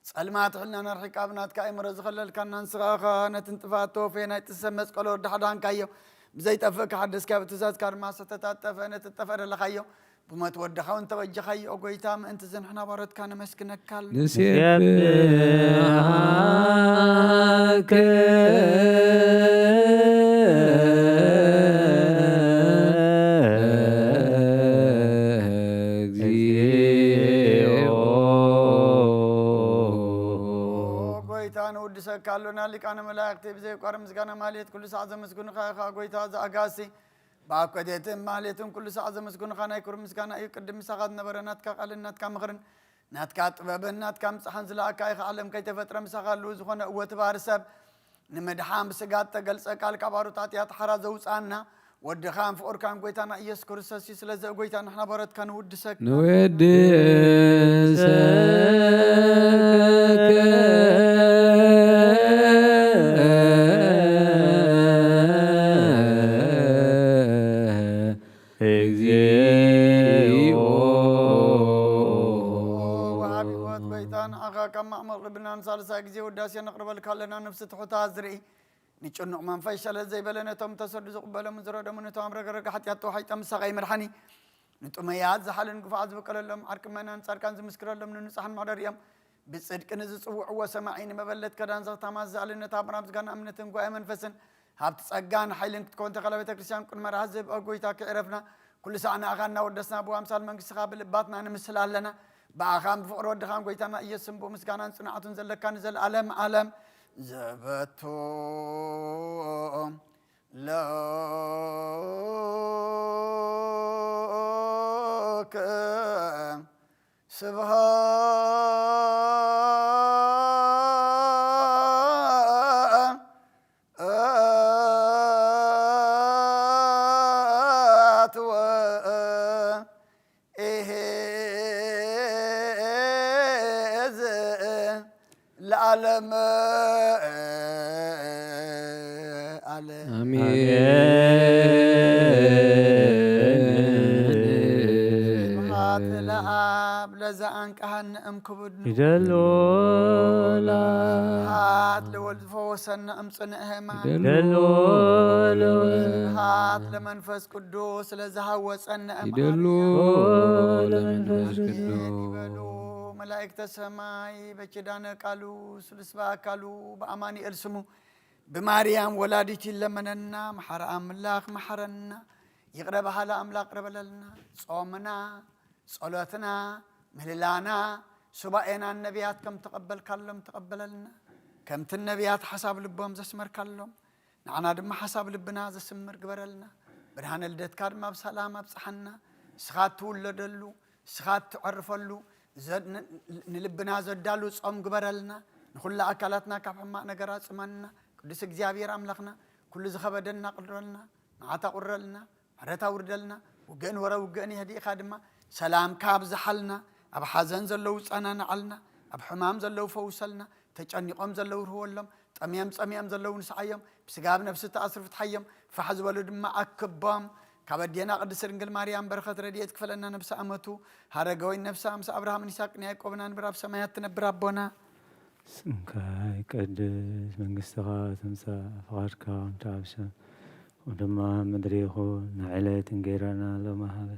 ጸልማት ሕልና ነርሒቃ ብናትካ ኣይምረ ዝኸለልካና ንስኻኻ ነትን ጥፋት ተወፈ ናይ ጥሰብ መስቀሎ ዳሕዳንካዮ ብዘይጠፍእካ ሓደስካ ብትእዛዝካ ድማ ዝተታጠፈ ነትጠፈ ደለኻዮ ብሞት ወድኻ እውን ተበጀኻዮ ኦ ጎይታ ምእንቲ ዝንሕና ባሮትካ ነመስግነካ ንሴብሐከ ካሎና ሊቃነ መላእክት ብዘይ ቋር ምስጋና ማህሌት ኩሉ ሰዓት ዘመስግኑኻ ኢኻ ጎይታ ዝኣጋሲ ብኣኮቴትን ማህሌትን ኩሉ ሰዓት ዘመስግኑኻ ናይ ክብሪ ምስጋና እዩ ቅድም ምሳኻ ዝነበረ ናትካ ቃልን ናትካ ምኽርን ናትካ ጥበብን ናትካ ምፅሓን ዝለኣካ ኢኻ ዓለም ከይተፈጥረ ምሳኻ ኣለዉ ዝኾነ እወ ትባህር ሰብ ንምድሓን ብስጋት ተገልፀ ቃል ካባሮት ኃጢአት ሓራ ዘውፃና ወድኻን ፍቁርካን ጎይታና ኢየሱስ ክርስቶስ እዩ ስለዚ ጎይታ ንሕና ባሮትካ ንውድሰካ كم أعمل ربنا نسالسا جزي وداسي نقرب الكلنا نفس تحتها زري نيشنو من فيشل زي بلنا توم تصدق قبل من زرادة من توم رجع حتى يتوحي تم سقي مرحني نتوم ياد زحل نقف عز بكل لهم عرك منا نصار كان زمسكر لهم ننصحن مدار يوم بتصدق نزس وسماعين مبلت كدان زغ تماز زعلنا تابنا بزغان أمنتن قوي من فسن هابت سجان حيلن تكون تقلب تكريسيان كل مرة هزب أقوي تاك عرفنا كل ساعة أغنى ودسنا أبو أمثال من قصة بالباتنا أنا مسلا لنا بأخام فقر ودخام قويتنا يسم بمسكانا صناعة زل كان زل علم علم زبتو لك العالم لزا أنكهن أمكبد يدلولا هات لولد فوسن أمصنعه ما يدلولا هات لمنفس قدوس لزا هوسن يدلولا منفس قدوس ملائكة السماء بكدانا قالوا سلسبا قالوا بأماني أرسموا بماريام ولادتي لمننا محر أملاك محرنا يقربها لأملاك قرب لنا صومنا صلاتنا مهلانا سبائنا النبيات كم تقبل كلهم تقبل لنا كم النبيات حساب لبهم زسمر كلهم نعنا دم حساب لبنا زسمر قبر لنا برهان الدت كارما بسلامة بصحنا سخات تولدلو سخات تعرفلو زد نلبنا زدالو صوم قبر لنا نخل أكلاتنا كفما نجرات سمنا قدس እግዚአብሔር አምላክና كل زخبدنا قدرنا نعتا قرلنا عرتا وردلنا وجن ورا وجن يهدي خادمة سلام كاب زحلنا أب حزن زلوا صنعنا علنا أب حمام زلوا فوصلنا تجني قم زلوا رولهم تميم زلوا نسعيهم بسجاب نفس تأثر في حيهم فحز ولد ما أكبام كبدينا قدس رجل مريم برخة رديت كفلنا نفس أمته هرجوين نفس أمس أبراهيم نساق نياك وبنان براب سمايات نبرابنا سمكاي قدس منقستغا تمسا فغاركا ومتعبسا ودما مدريخو نعلت نجيرنا لو ما هذا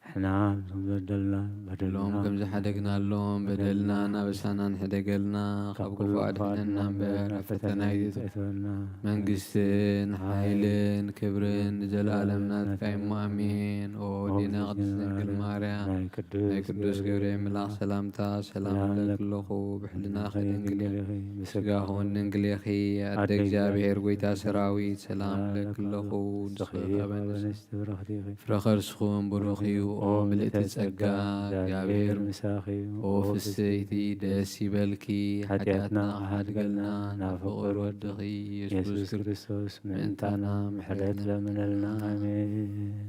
احنا بدلنا لهم كم زحدقنا لهم بدلنا نبسنا نحدقلنا خبقوا فادحنا نبر فتنا يتثنا منقستن حيلن كبرن جلالمنا تكايم امين ودينا قدس نقل ماريا ناي قدوس جبريل ملاح سلامتا سلام لك لخو بحلنا خير نقليخي بسقاهو نقليخي ادك جابير قويتا سراويت سلام لك لخو فرخر سخون بروخيو او ملئت ጸጋ እግዚአብሔር مساخي وفسيتي داسي بلكي حتياتنا حدقلنا نافقر ودخي يسوس كريستوس منتانا محرت لمنلنا آمين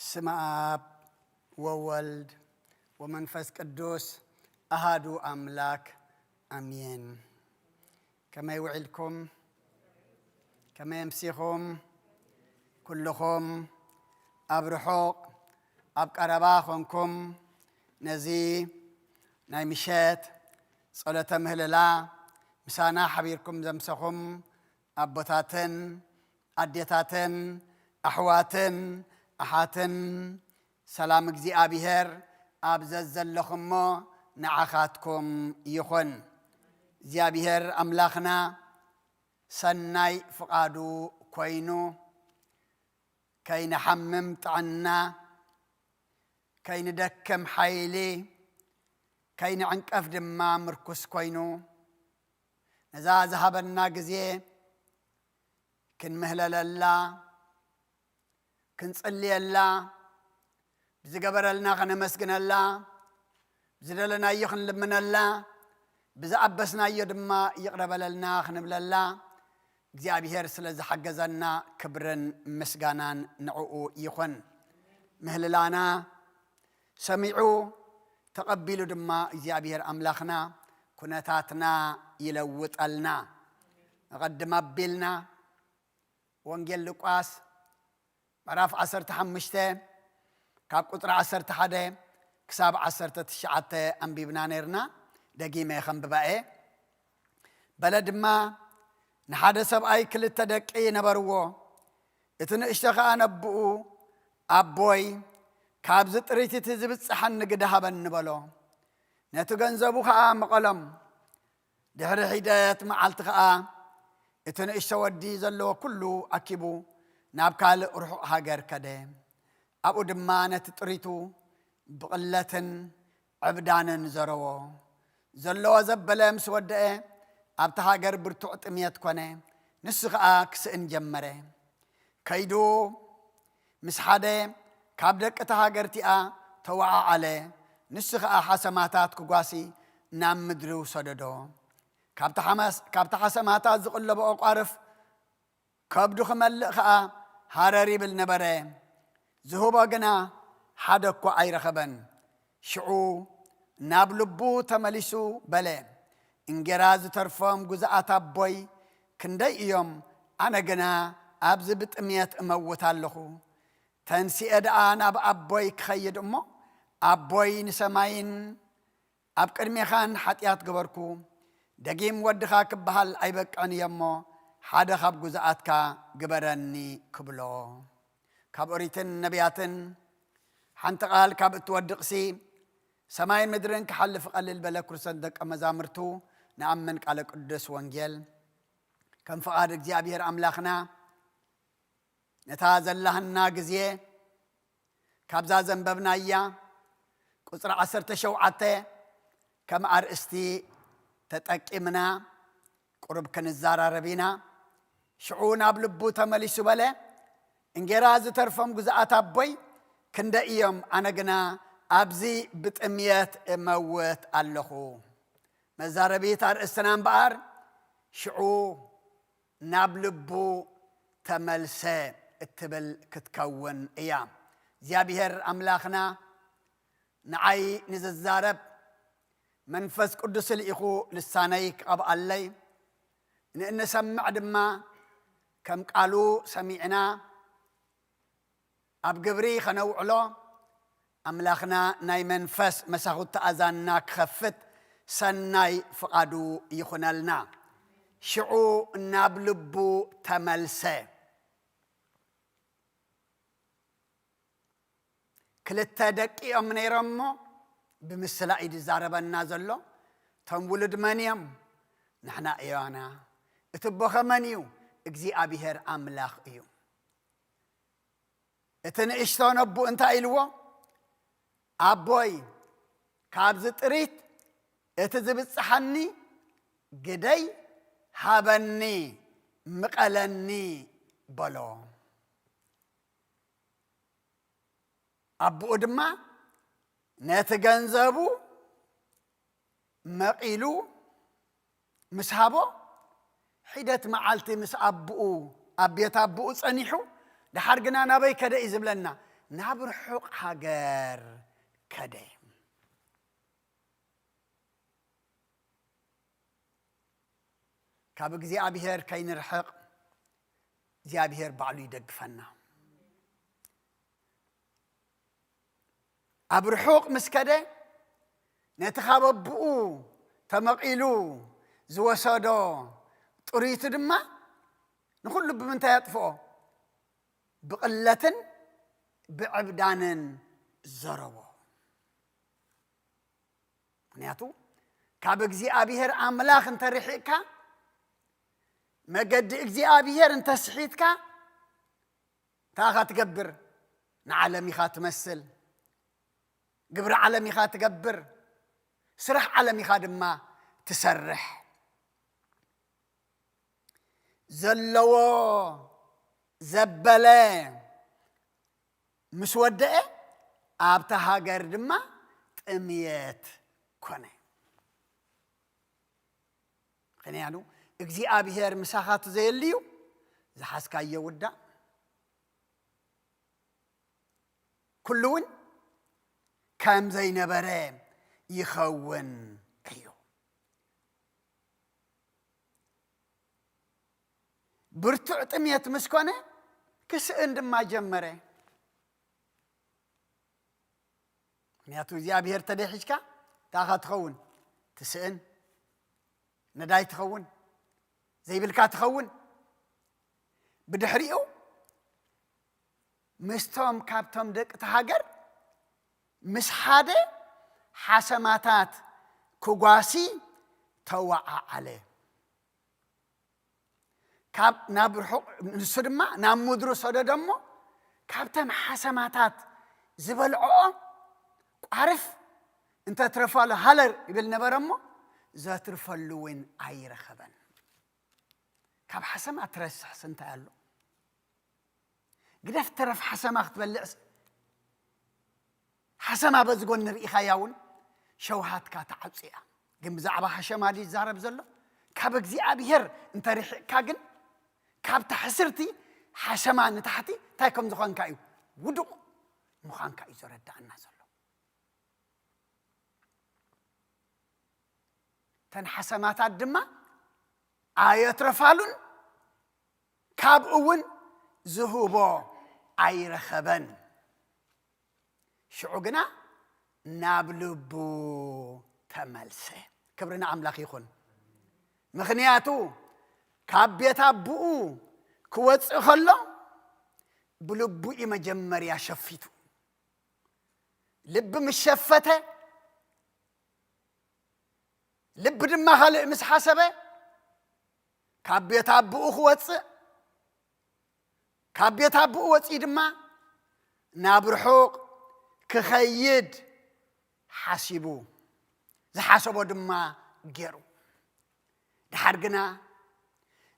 ስመ አብ ወወልድ ወመንፈስ ቅዱስ አሃዱ አምላክ አሜን። ከመይ ውዒልኩም ከመይ አምሲኹም ኩልኹም ኣብ ርሑቕ ኣብ ቀረባ ኾንኩም ነዚ ናይ ምሸት ጸሎተ ምህልላ ምሳና ሓቢርኩም ዘምሰኹም ኣቦታትን ኣዴታትን ኣሕዋትን ኣሓትን ሰላም እግዚኣብሔር ኣብ ዘዘለኹሞ ንዓኻትኩም ይኹን። እግዚኣብሔር ኣምላኽና ሰናይ ፍቓዱ ኮይኑ ከይንሓምም ጥዕና ከይንደክም ሓይሊ ከይንዕንቀፍ ድማ ምርኩስ ኮይኑ ነዛ ዝሃበና ግዜ ክንምህለለላ ክንጽልየላ ብዝገበረልና ኸነመስግነላ ብዝደለናዮ ክንልምነላ ብዝኣበስናዮ ድማ ይቕረበለልና ክንብለላ እግዚኣብሔር ስለ ዝሓገዘና ክብርን ምስጋናን ንዕኡ ይኹን። ምህልላና ሰሚዑ ተቐቢሉ ድማ እግዚኣብሔር ኣምላኽና ኩነታትና ይለውጠልና። ንቐድም ኣቢልና ወንጌል ሉቃስ ምዕራፍ 15 ካብ ቁጥሪ 11 ክሳብ 19 ኣንቢብና ነርና። ደጊመ ኸንብባኤ በለ ድማ ንሓደ ሰብኣይ 2 ደቂ ነበርዎ። እቲ ንእሽተ ኸዓ ነብኡ ኣቦይ ካብዚ ጥሪት እቲ ዝብፅሐኒ ግድሃበኒ በሎ። ነቲ ገንዘቡ ኸዓ መቐሎም። ድሕሪ ሒደት መዓልቲ ኸዓ እቲ ንእሽተ ወዲ ዘለዎ ኩሉ ኣኪቡ ናብ ካልእ ርሑቕ ሃገር ከደ። ኣብኡ ድማ ነቲ ጥሪቱ ብቕለትን ዕብዳንን ዘረዎ። ዘለዎ ዘበለ ምስ ወድአ ኣብቲ ሃገር ብርቱዕ ጥሜት ኮነ። ንሱ ኸዓ ክስእን ጀመረ። ከይዱ ምስ ሓደ ካብ ደቂ እታ ሃገርቲኣ ተወዓዓለ። ንሱ ኸዓ ሓሰማታት ክጓሲ ናብ ምድሪ ሰደዶ። ካብቲ ሓሰማታት ዝቕለቦ ኣቋርፍ ከብዱ ክመልእ ኸዓ ሃረር ይብል ነበረ። ዝሁቦ ግና ሓደ እኳ ኣይረኸበን። ሽዑ ናብ ልቡ ተመሊሱ በለ እንጌራ ዝተርፎም ጉዛኣት ኣቦይ ክንደይ እዮም? ኣነ ግና ኣብዚ ብጥሜት እመውት ኣለኹ። ተንሲአ ደኣ ናብ ኣቦይ ክኸይድ እሞ ኣቦይ ንሰማይን ኣብ ቅድሜኻን ሓጢኣት ገበርኩ፣ ደጊም ወድኻ ክበሃል ኣይበቅዕን እየ እሞ ሓደ ካብ ጉዛኣትካ ግበረኒ ክብሎ። ካብ ኦሪትን ነቢያትን ሓንቲ ቃል ካብ እትወድቕሲ ሰማይን ምድርን ክሓልፍ ቀሊል በለ ክርስቶስ ደቀ መዛሙርቱ ንኣምን ቃለ ቅዱስ ወንጌል ከም ፍቓድ እግዚኣብሔር ኣምላኽና ነታ ዘላህና ግዜ ካብዛ ዘንበብናያ ቁፅሪ 17 ከም ኣርእስቲ ተጠቂምና قرب كنزاراربينا شعون أبلبو تمليسو بله إنجراز ترفم جزءات أبوي كندا إيام أنا جنا أبزي بتأميات موت اللهو مزاربي تار السنام بار شعو نابلبو تملسة التبل كتكون أيام زيابير أملاخنا نعي نززارب منفس قدس الإخو للسانيك أب اللي إن سمع دما كم قالوا سمعنا أب جبري خنوع له أملاخنا ناي منفس مساخو تأذاننا كخفت سناي فقادو يخنالنا شعو نابلبو تملسه كلتا دقي أمني رمو بمثلا إيدي زاربا نازلو تنولد منيم نحنا إيوانا اتبوخ منيو اجزي أبيهر أملاخ إيو اتنقشتون أبو انت إلوو أبوي كابزت ريت اتزبت صحني قدي هابني مقلني بلو أبو أدما نتجنزبو مقيلو مسحبو حدت معالتي مس أبيت أبو صنيحو لحرقنا نبي كده إزبلنا نابر حق حجر كده كابك زي أبيهر كين رحق زي أبيهر بعلو يدق فنا أبرحوق مسكده نتخابب بقو تمقيلو زوسادو طريت دما نقول له بمنتا يطفو بقلة بعبدان زروا نياتو كابك زي أبيهر أملاخ انت رحيكا ما قد زي أبيهر انت سحيتكا تاخا تقبر نعلمي خا تمثل قبر عالمي خا تقبر سرح عالمي خا دما تسرح زلوا زبلا مسودة أبتها قردما تأميات كونه خلينا اجزي أبيهر مساحات زي الليو زحاسكا يودا كلون كم زي نبرام يخون أيو برتع تميت مسكونة كسئن دم ما جمره نياتو زي أبيهر تديحشكا تاخد تخون تسئن نداي تخون زي بالكا تخون بدحريو مستوم كابتوم دك تهاجر مس حادة حسماتات كوغاسي توعى عليه كاب نابرحو نسدما نامودرو سودا دمو كابتم حسماتات زبلعو عارف انت ترفال هلر يبل نبرمو ذا ترفلو وين عير خبن كاب حسمات ترسح سنت قالو قدف ترف حسمات تبلعس حسما بزقون نرئي خياون شوهات كاتا عبسيا قم زعبا حشما دي زارب زلو كابك زي أبيهر انت ريح كاقن كاب تحسرتي حشما نتحتي تايكم زخوان كايو ودو مخان كايو زرد عنا زلو تن حسمات الدماء آيات رفالون كاب اوون زهوبو عير خبن شعوقنا نابلبو تملسه كبرنا عملاق يخون مخنياتو كابيتا بو كواتس خلا بلبو إما جمر يا شفيتو لب مش شفته لب دما خلق مس حسبه كابيتا بو خواتس كابيتا بو واتس دما نابرحوق كخيد حاسبو زحاسبو دما جيرو دحرقنا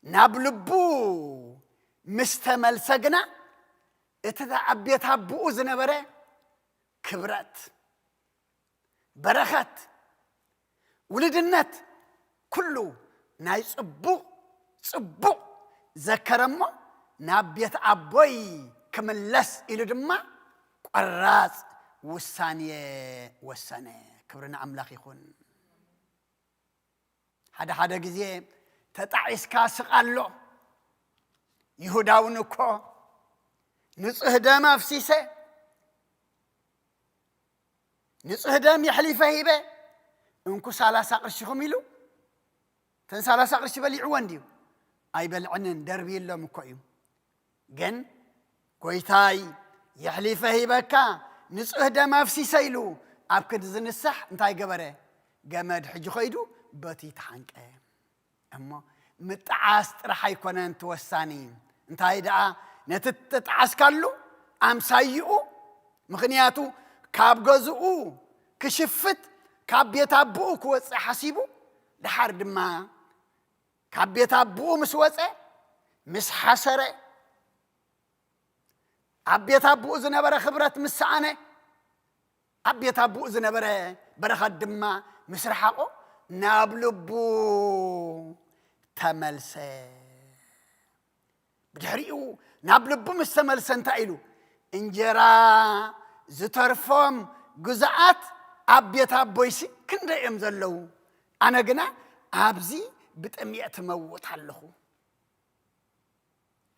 نابلبو مستملسجنا اتذا أبيتها بؤذن برا كبرت برخت ولد النت كله نايس صبو ذكرما نابيت أبوي كملس إلى دما قراص وسانية كبرنا أملاك يخون هذا جزء تتعيس كاسق الله يهوداونكو نصه دم أفسيسه نصه دم يحلفه هيبه انكو سالاسا قرشكم يلو تن سالاسا قرش بليعوان ديو أي بلعنن دربي الله مكويم جن كويتاي يحلفه هيبكا نصه دم أفسيسه يلو أبكد زن الصح انتاي قبره جماد حج خيدو باتي تحنك أما متعاست رح يكون أنت والثاني انتاي دعا نتتعاس كالو أم سايقو مخنياتو كاب جزؤو كشفت كاب يتابو كوتس حسيبو لحرد ما كاب يتابو مسوتس مس حسره أب يتابو زنبرة خبرت مسعانة أب يتابو زنبرة برخد ما مسرحقو نابلبو تملسه بجريو نابلبو مستملسه انتايلو انجرا زترفم جزعات أبيت أبويسي كندا يمزلو أنا جنا أبزي بتأمية موت حلخو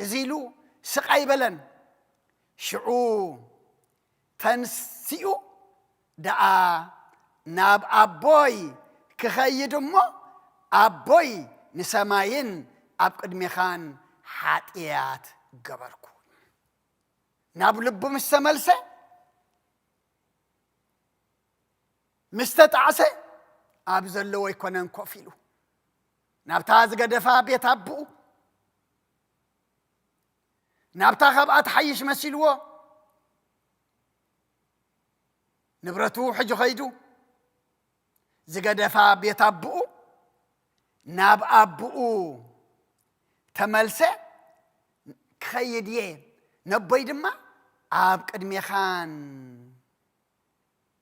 إزيلو سقاي بلن شعو تنسيو دعا ناب أبوي كخيدمو أبوي نسماين أبقد ميخان حاتيات قبركو نابلبو مستملسه مستتعسه أبزلو ويكونن كوفيلو نابتاز قدفا بيت أبو نابتا خبأت حيش مسيلو نبرتو حجو خيدو زقدفا بيت أبو ناب أبو تملسه خيديه نبوي دما أب قدمي خان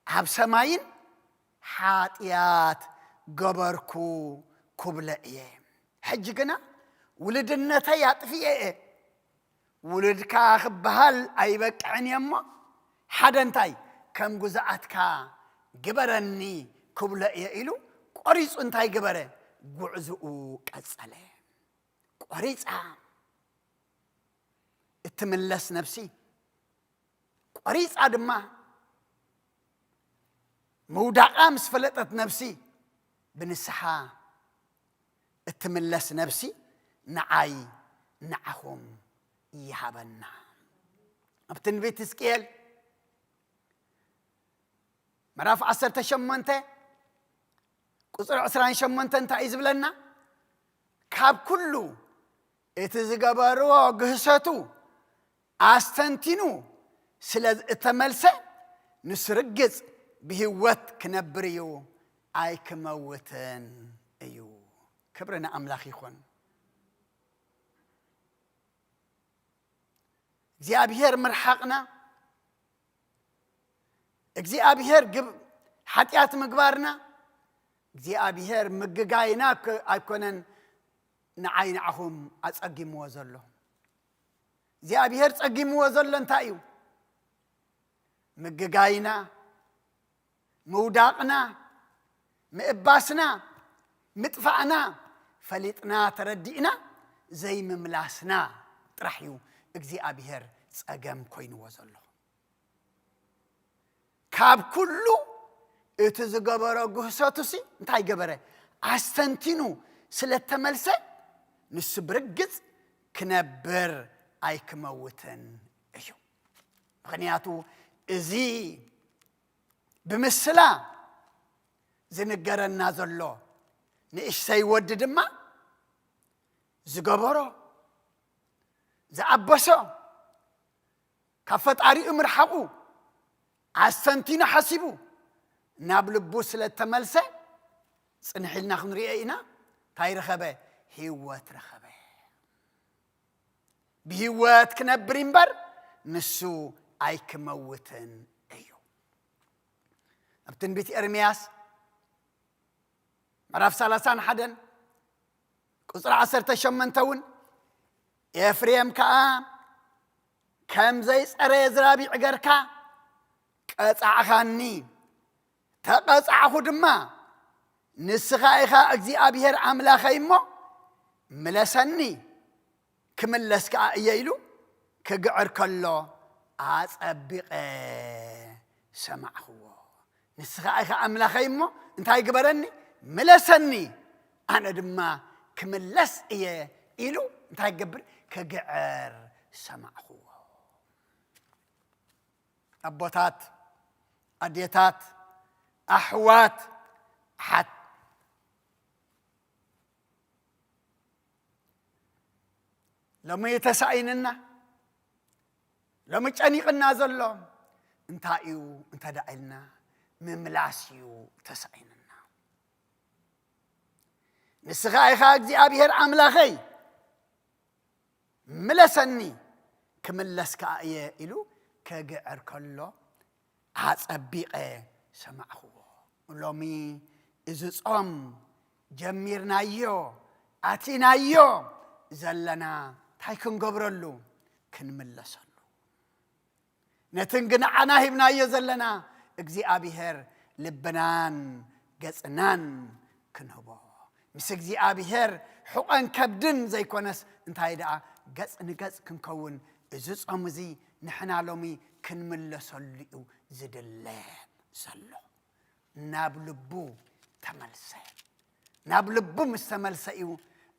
أب سماين حاتيات قبركو كبلئيه حجقنا ولدنا تيات فيه ولدك أخبهال أي بقعني يما حدن تاي كم جزءاتك قبرني كبلئيه إلو قريص انتاي قبره قعزؤو كساله قريص اتملس نفسي قريص عدما مودع أمس فلتت نفسي بنسحا اتملس نفسي نعاي نعهم يهبنا ابتن بيت سكيل مراف 10 شمنته قصر 20 شمنته انت عايز بلنا كاب كله اتزغبرو غساتو أستنتينو سلز اتملسه نسرقز بهوت كنبريو أي كموتن أيو كبرنا أملاخي خون እግዚአብሔር مرحقنا እግዚአብሔር ኃጢአት ምግባርና እግዚአብሔር ምግጋይና አይኮነን ንዓይንዓኹም አጸጊምዎ ዘሎ እግዚአብሔር ጸጊምዎ ዘሎ እንታይ እዩ ምግጋይና موداقنا مقباسنا مطفعنا فليطنا تردئنا زي مملاسنا طرحيو እግዚአብሔር ጸገም ኮይኑ ወዘሎ ካብ ኩሉ እቲ ዝገበረ ጉህሰቱሲ እንታይ ገበረ አስተንቲኑ ስለተመልሰ ንስ ብርግጽ ክነብር ኣይክመውትን እዩ ምክንያቱ እዚ بمثلا زنقرنا زلو نئش سيود دما زقبرو زعبسو كفت عري امر حقو عستنتين حسيبو نابل بوسلة تملسة سنحلنا خنريئينا تاي رخبه هيوات رخبه بهوات كنبر ينبر نسو أي كموتن أيو أبتن بيت إرمياس مرaf 31 ቁጥር 18 ኤፍሬም ከዓ ከም ዘይጸረየ ዝራቢዕ ገርካ ቀጻዕኻኒ ተቐጻዕኹ ድማ ንስኻ ኢኻ እግዚአብሔር ኣምላኸይ እሞ ምለሰኒ ክምለስ ከዓ እየ ኢሉ ክግዕር ከሎ ኣጸቢቐ ሰማዕኽዎ ንስኻ ኢኻ ኣምላኸይ እሞ እንታይ ግበረኒ ምለሰኒ ኣነ ድማ ክምለስ እየ ኢሉ እንታይ ገብር ክግዕር ሰማዕኽዎ ኣቦታት ኣዴታት ኣሕዋት ሓት ሎሚ ተሳኢንና ሎሚ ጨኒቕና ዘሎ እንታይ እዩ እንተዳኢልና ምምላስ እዩ ተሳኢንና ንስኻ ኢኻ እግዚአብሔር ኣምላኸይ ምለሰኒ ክምለስ ከዓ እየ ኢሉ ከግዕር ከሎ ኣጸቢቐ ሰማዕኽዎ ሎሚ እዚ ጾም ጀሚርናዮ ኣቲናዮ ዘለና እንታይ ክንገብረሉ ክንምለሰሉ ነትን ግን ዓና ሂብናዮ ዘለና እግዚአብሔር ልብናን ገጽናን ክንህቦ ምስ እግዚአብሔር ሕቆን ከብድን ዘይኮነስ እንታይ ደኣ ገጽ ንገጽ ክንከውን እዚ ጾም እዚ ንሕና ሎሚ ክንምለሰሉ እዩ ዝድለ ዘሎ ናብ ልቡ ተመልሰ ናብ ልቡ ምስ ተመልሰ እዩ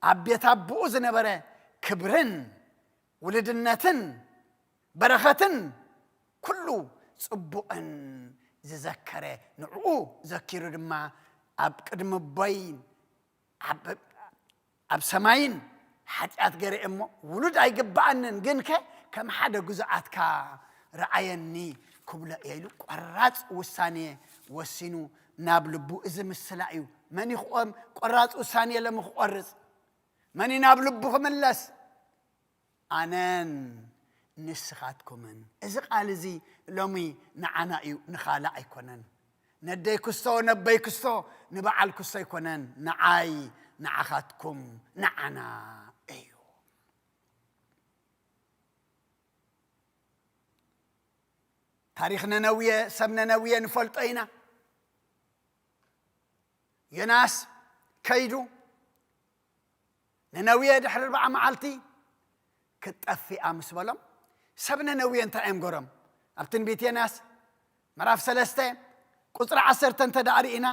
ኣብ ቤት ኣቦኡ ዝነበረ ክብርን ውልድነትን በረኸትን ኩሉ ጽቡቕን ዝዘከረ ንዕኡ ዘኪሩ ድማ ኣብ ቅድሚ ቦይን ኣብ ሰማይን ሓጢአት ገይረ እሞ ውሉድ ኣይግባአንን ግን ከም ሓደ ጉዝኣትካ ረአየኒ ክብሎ ኢሉ ቆራጽ ውሳኔ ወሲኑ ናብ ልቡ እዚ ምስላ እዩ መን ይኽኦም ቆራጽ ውሳኔ ለምኽቆርጽ መን ናብ ልቡ ክምለስ ኣነን ንስኻትኩምን እዚ ቃል እዚ ሎሚ ንዓና እዩ ንኻልእ ኣይኮነን ነደይ ክስቶ ነበይ ክስቶ ንበዓል ክስቶ ኣይኮነን ንዓይ ንዓኻትኩም ንዓና እዩ ታሪክ ነነውየ ሰብ ነነውየ ንፈልጦ ኢና ዮናስ ከይዱ ነነውየ ድሕሪ 4 መዓልቲ ክትጠፊኣ ምስ በሎም ሰብ ነነውየ እንታይ እዮም ገሮም ኣብ ትንቢት ዮናስ ምዕራፍ 3 ቁጥሪ 10 ተዳሪእና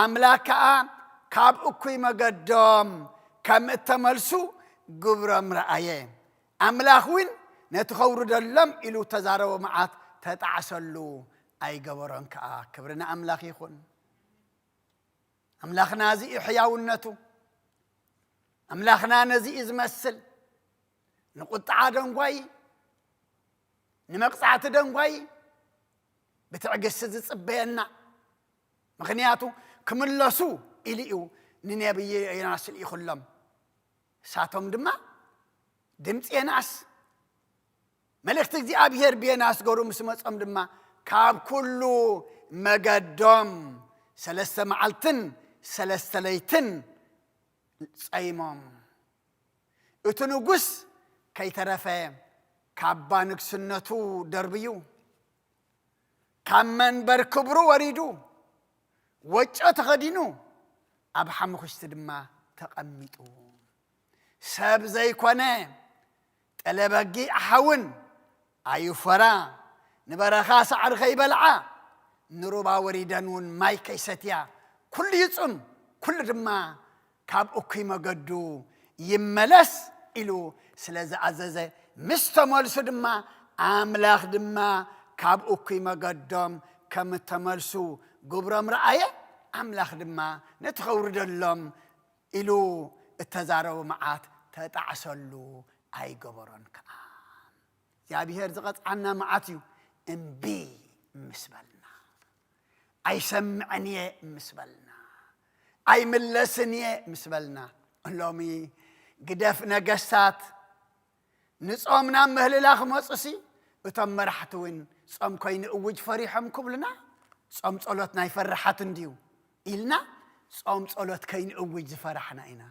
ኣምላክ ከዓ ካብ እኩይ መገዶም ከም እተመልሱ ግብሮም ረአየ ኣምላክ እውን ነቲ ኸውርደሎም ኢሉ ተዛረቦ መዓት ተጣዕሰሉ ኣይገበሮን ከዓ ክብርና ኣምላኽ ይኹን ኣምላኽና እዚ ሕያውነቱ ኣምላኽና ነዚ ዝመስል ንቁጣዓ ደንጓይ ንመቕጻዕቲ ደንጓይ ብትዕግስቲ ዝጽበየና ምክንያቱ ክምለሱ ኢሉ እዩ ንነቢይ ዮናስ ኢኹሎም ሳቶም ድማ ድምፂ ዮናስ መልእኽቲ እግዚአብሔር ብዮናስ ገሩ ምስ መጾም ድማ ካብ ኩሉ መገዶም 3 መዓልትን 3 ለይትን ጸይሞም እቲ ንጉስ ከይተረፈ ካባ ንግስነቱ ደርብዩ ካብ መንበር ክብሩ ወሪዱ ወጮ ተኸዲኑ ኣብ ሓሙኽስቲ ድማ ተቐሚጡ ሰብ ዘይኮነ ጠለበጊ ኣሓውን ኣይፈራ ንበረኻ ሳዕሪ ከይበልዓ ንሩባ ወሪደን እውን ማይ ከይሰትያ ኩሉ ይጹም ኩሉ ድማ ካብ እኩይ መገዱ ይመለስ ኢሉ ስለ ዝኣዘዘ ምስ ተመልሱ ድማ ኣምላኽ ድማ ካብ እኩይ መገዶም ከም ተመልሱ ግብሮም ረአየ ኣምላኽ ድማ ነቲ ኸውርደሎም ኢሉ እተዛረቡ መዓት ተጣዕሰሉ ኣይገበሮን ከዓ እግዚአብሔር ዝቐጽዓና መዓት እዩ እምቢ ምስ በልና ኣይሰምዕን እየ ምስ በልና ኣይምለስን እየ ምስ በልና ሎሚ ግደፍ ነገስታት نصومنا مهللاخ مصسي እቶም መራሕቲ እውን ጾም ኮይኑ እውጅ ፈሪሖም ክብሉና ጾም ጸሎትና ይፈርሓት እንዲዩ ኢልና ጾም ጸሎት ኮይኑ እውጅ ዝፈርሕና ኢና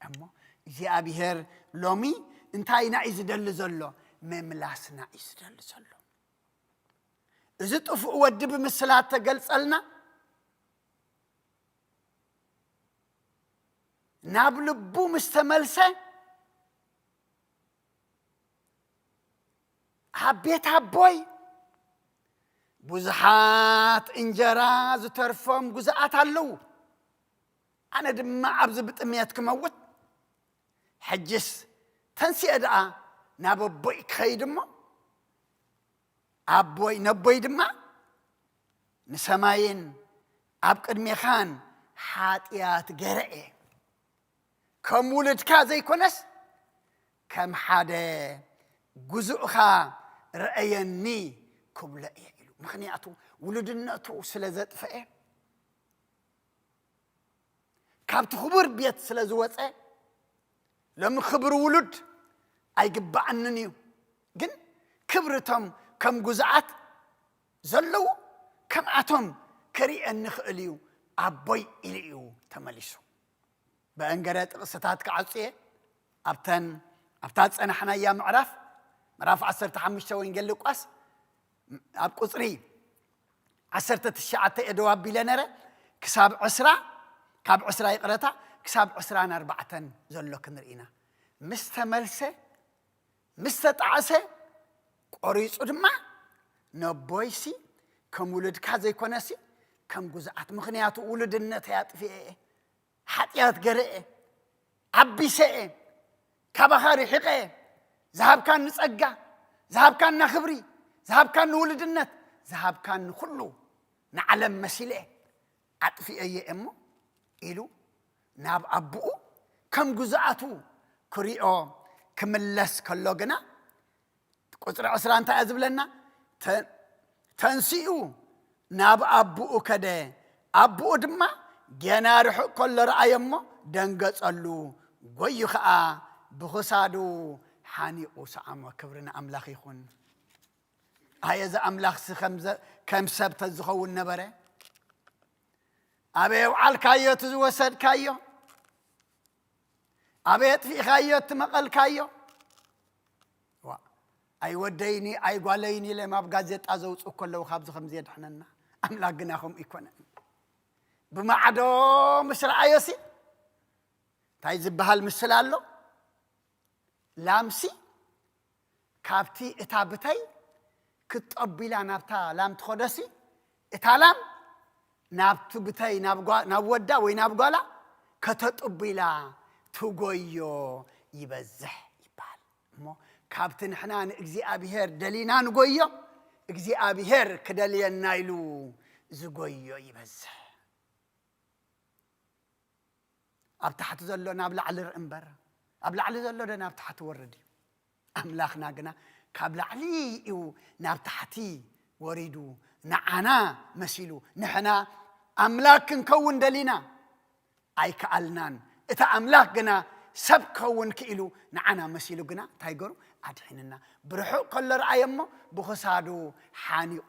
እሞ እግዚአብሔር ሎሚ እንታይና ይዝደል ዘሎ መምላስና ይዝደል ዘሎ እዚ ጥፉእ ወዲ ብምስላት ተገልጸልና ናብ ልቡ ምስተመልሰ حبيت هبوي بزحات انجرا زترفم جزءات هلو أنا دم عبز بتميات كموت حجس تنسي أدعى نابوي خيدما أبوي نبوي دما نسماين أبكر ميخان حاتيات جرئي كم ولد كازي كونس كم حدا جزءها رأيني كبلا يعلو مخنياتو ولدناتو سلازات فئة كابت خبر بيت سلازوات لما خبر ولد أيقب عننيو جن كبرتهم كم جزعات زلو كم أتم كريئ النخليو أبوي إليو تمليسو بأنجرات قصتات كعصية أبتات أنا حنا يا معرف مراف 15 وين قال لك قاس اب قصري 19 ادواب بلنره كساب عسرا كاب عسرا يقرتا كساب عسرا 4 زلو كنرينا مستملسه مستطعسه قريصو دما نبويسي كم ولد كازي كونسي كم جزعات مخنياتو ولدنت ياطفي حطيات غرئ ابيسه كبخاري حقه ذهب كان نصقا ذهب كان نخبري ذهب كان ولدنت ذهب كان كله نعلم مسيله اطفي اي امو إلو ناب ابو كم جزعاتو كريو كملس كلوغنا قطر عسران تعذب لنا تنسيو ناب ابو كده ابو دما جنارح كل رايمو دنگصلو غوي خا بخسادو حاني وسعم وكبرنا أملاخ يخون هاي إذا أملاخ سخمزة كم سبت الزخون نبرة أبي وعلى كايو تزوسد كايو أبي في خايو تمقل كايو أي وديني أي قاليني لما بقازت أزوج وكله خابز خمزيد حننا أملاخ جناهم يكون بما عدو مسر عيسي تايزب بهالمسلالو لامسي كابتي اتابتاي كتقبيلا نابتا لام تخدسي اتالام نابتو بتاي نابودا وي نابغالا كتقبيلا تغويو يبزح يبال مو كابتن حنان اغزيابيهر دلينا نغويو اغزيابيهر كدلينا يلو زغويو يبزح ابتحت زلو نابلا على الانبر أبلع علي زلو ده نابتحت وردي أملاخنا قنا كابلع علي نابتحتي وريدو نعنا مسيلو نحنا أملاك نكون دلينا أي كألنان إتا أملاك قنا سب كون كإلو نعنا مسيلو قنا تايقرو أدحيننا برحو قل رأيمو بخصادو حاني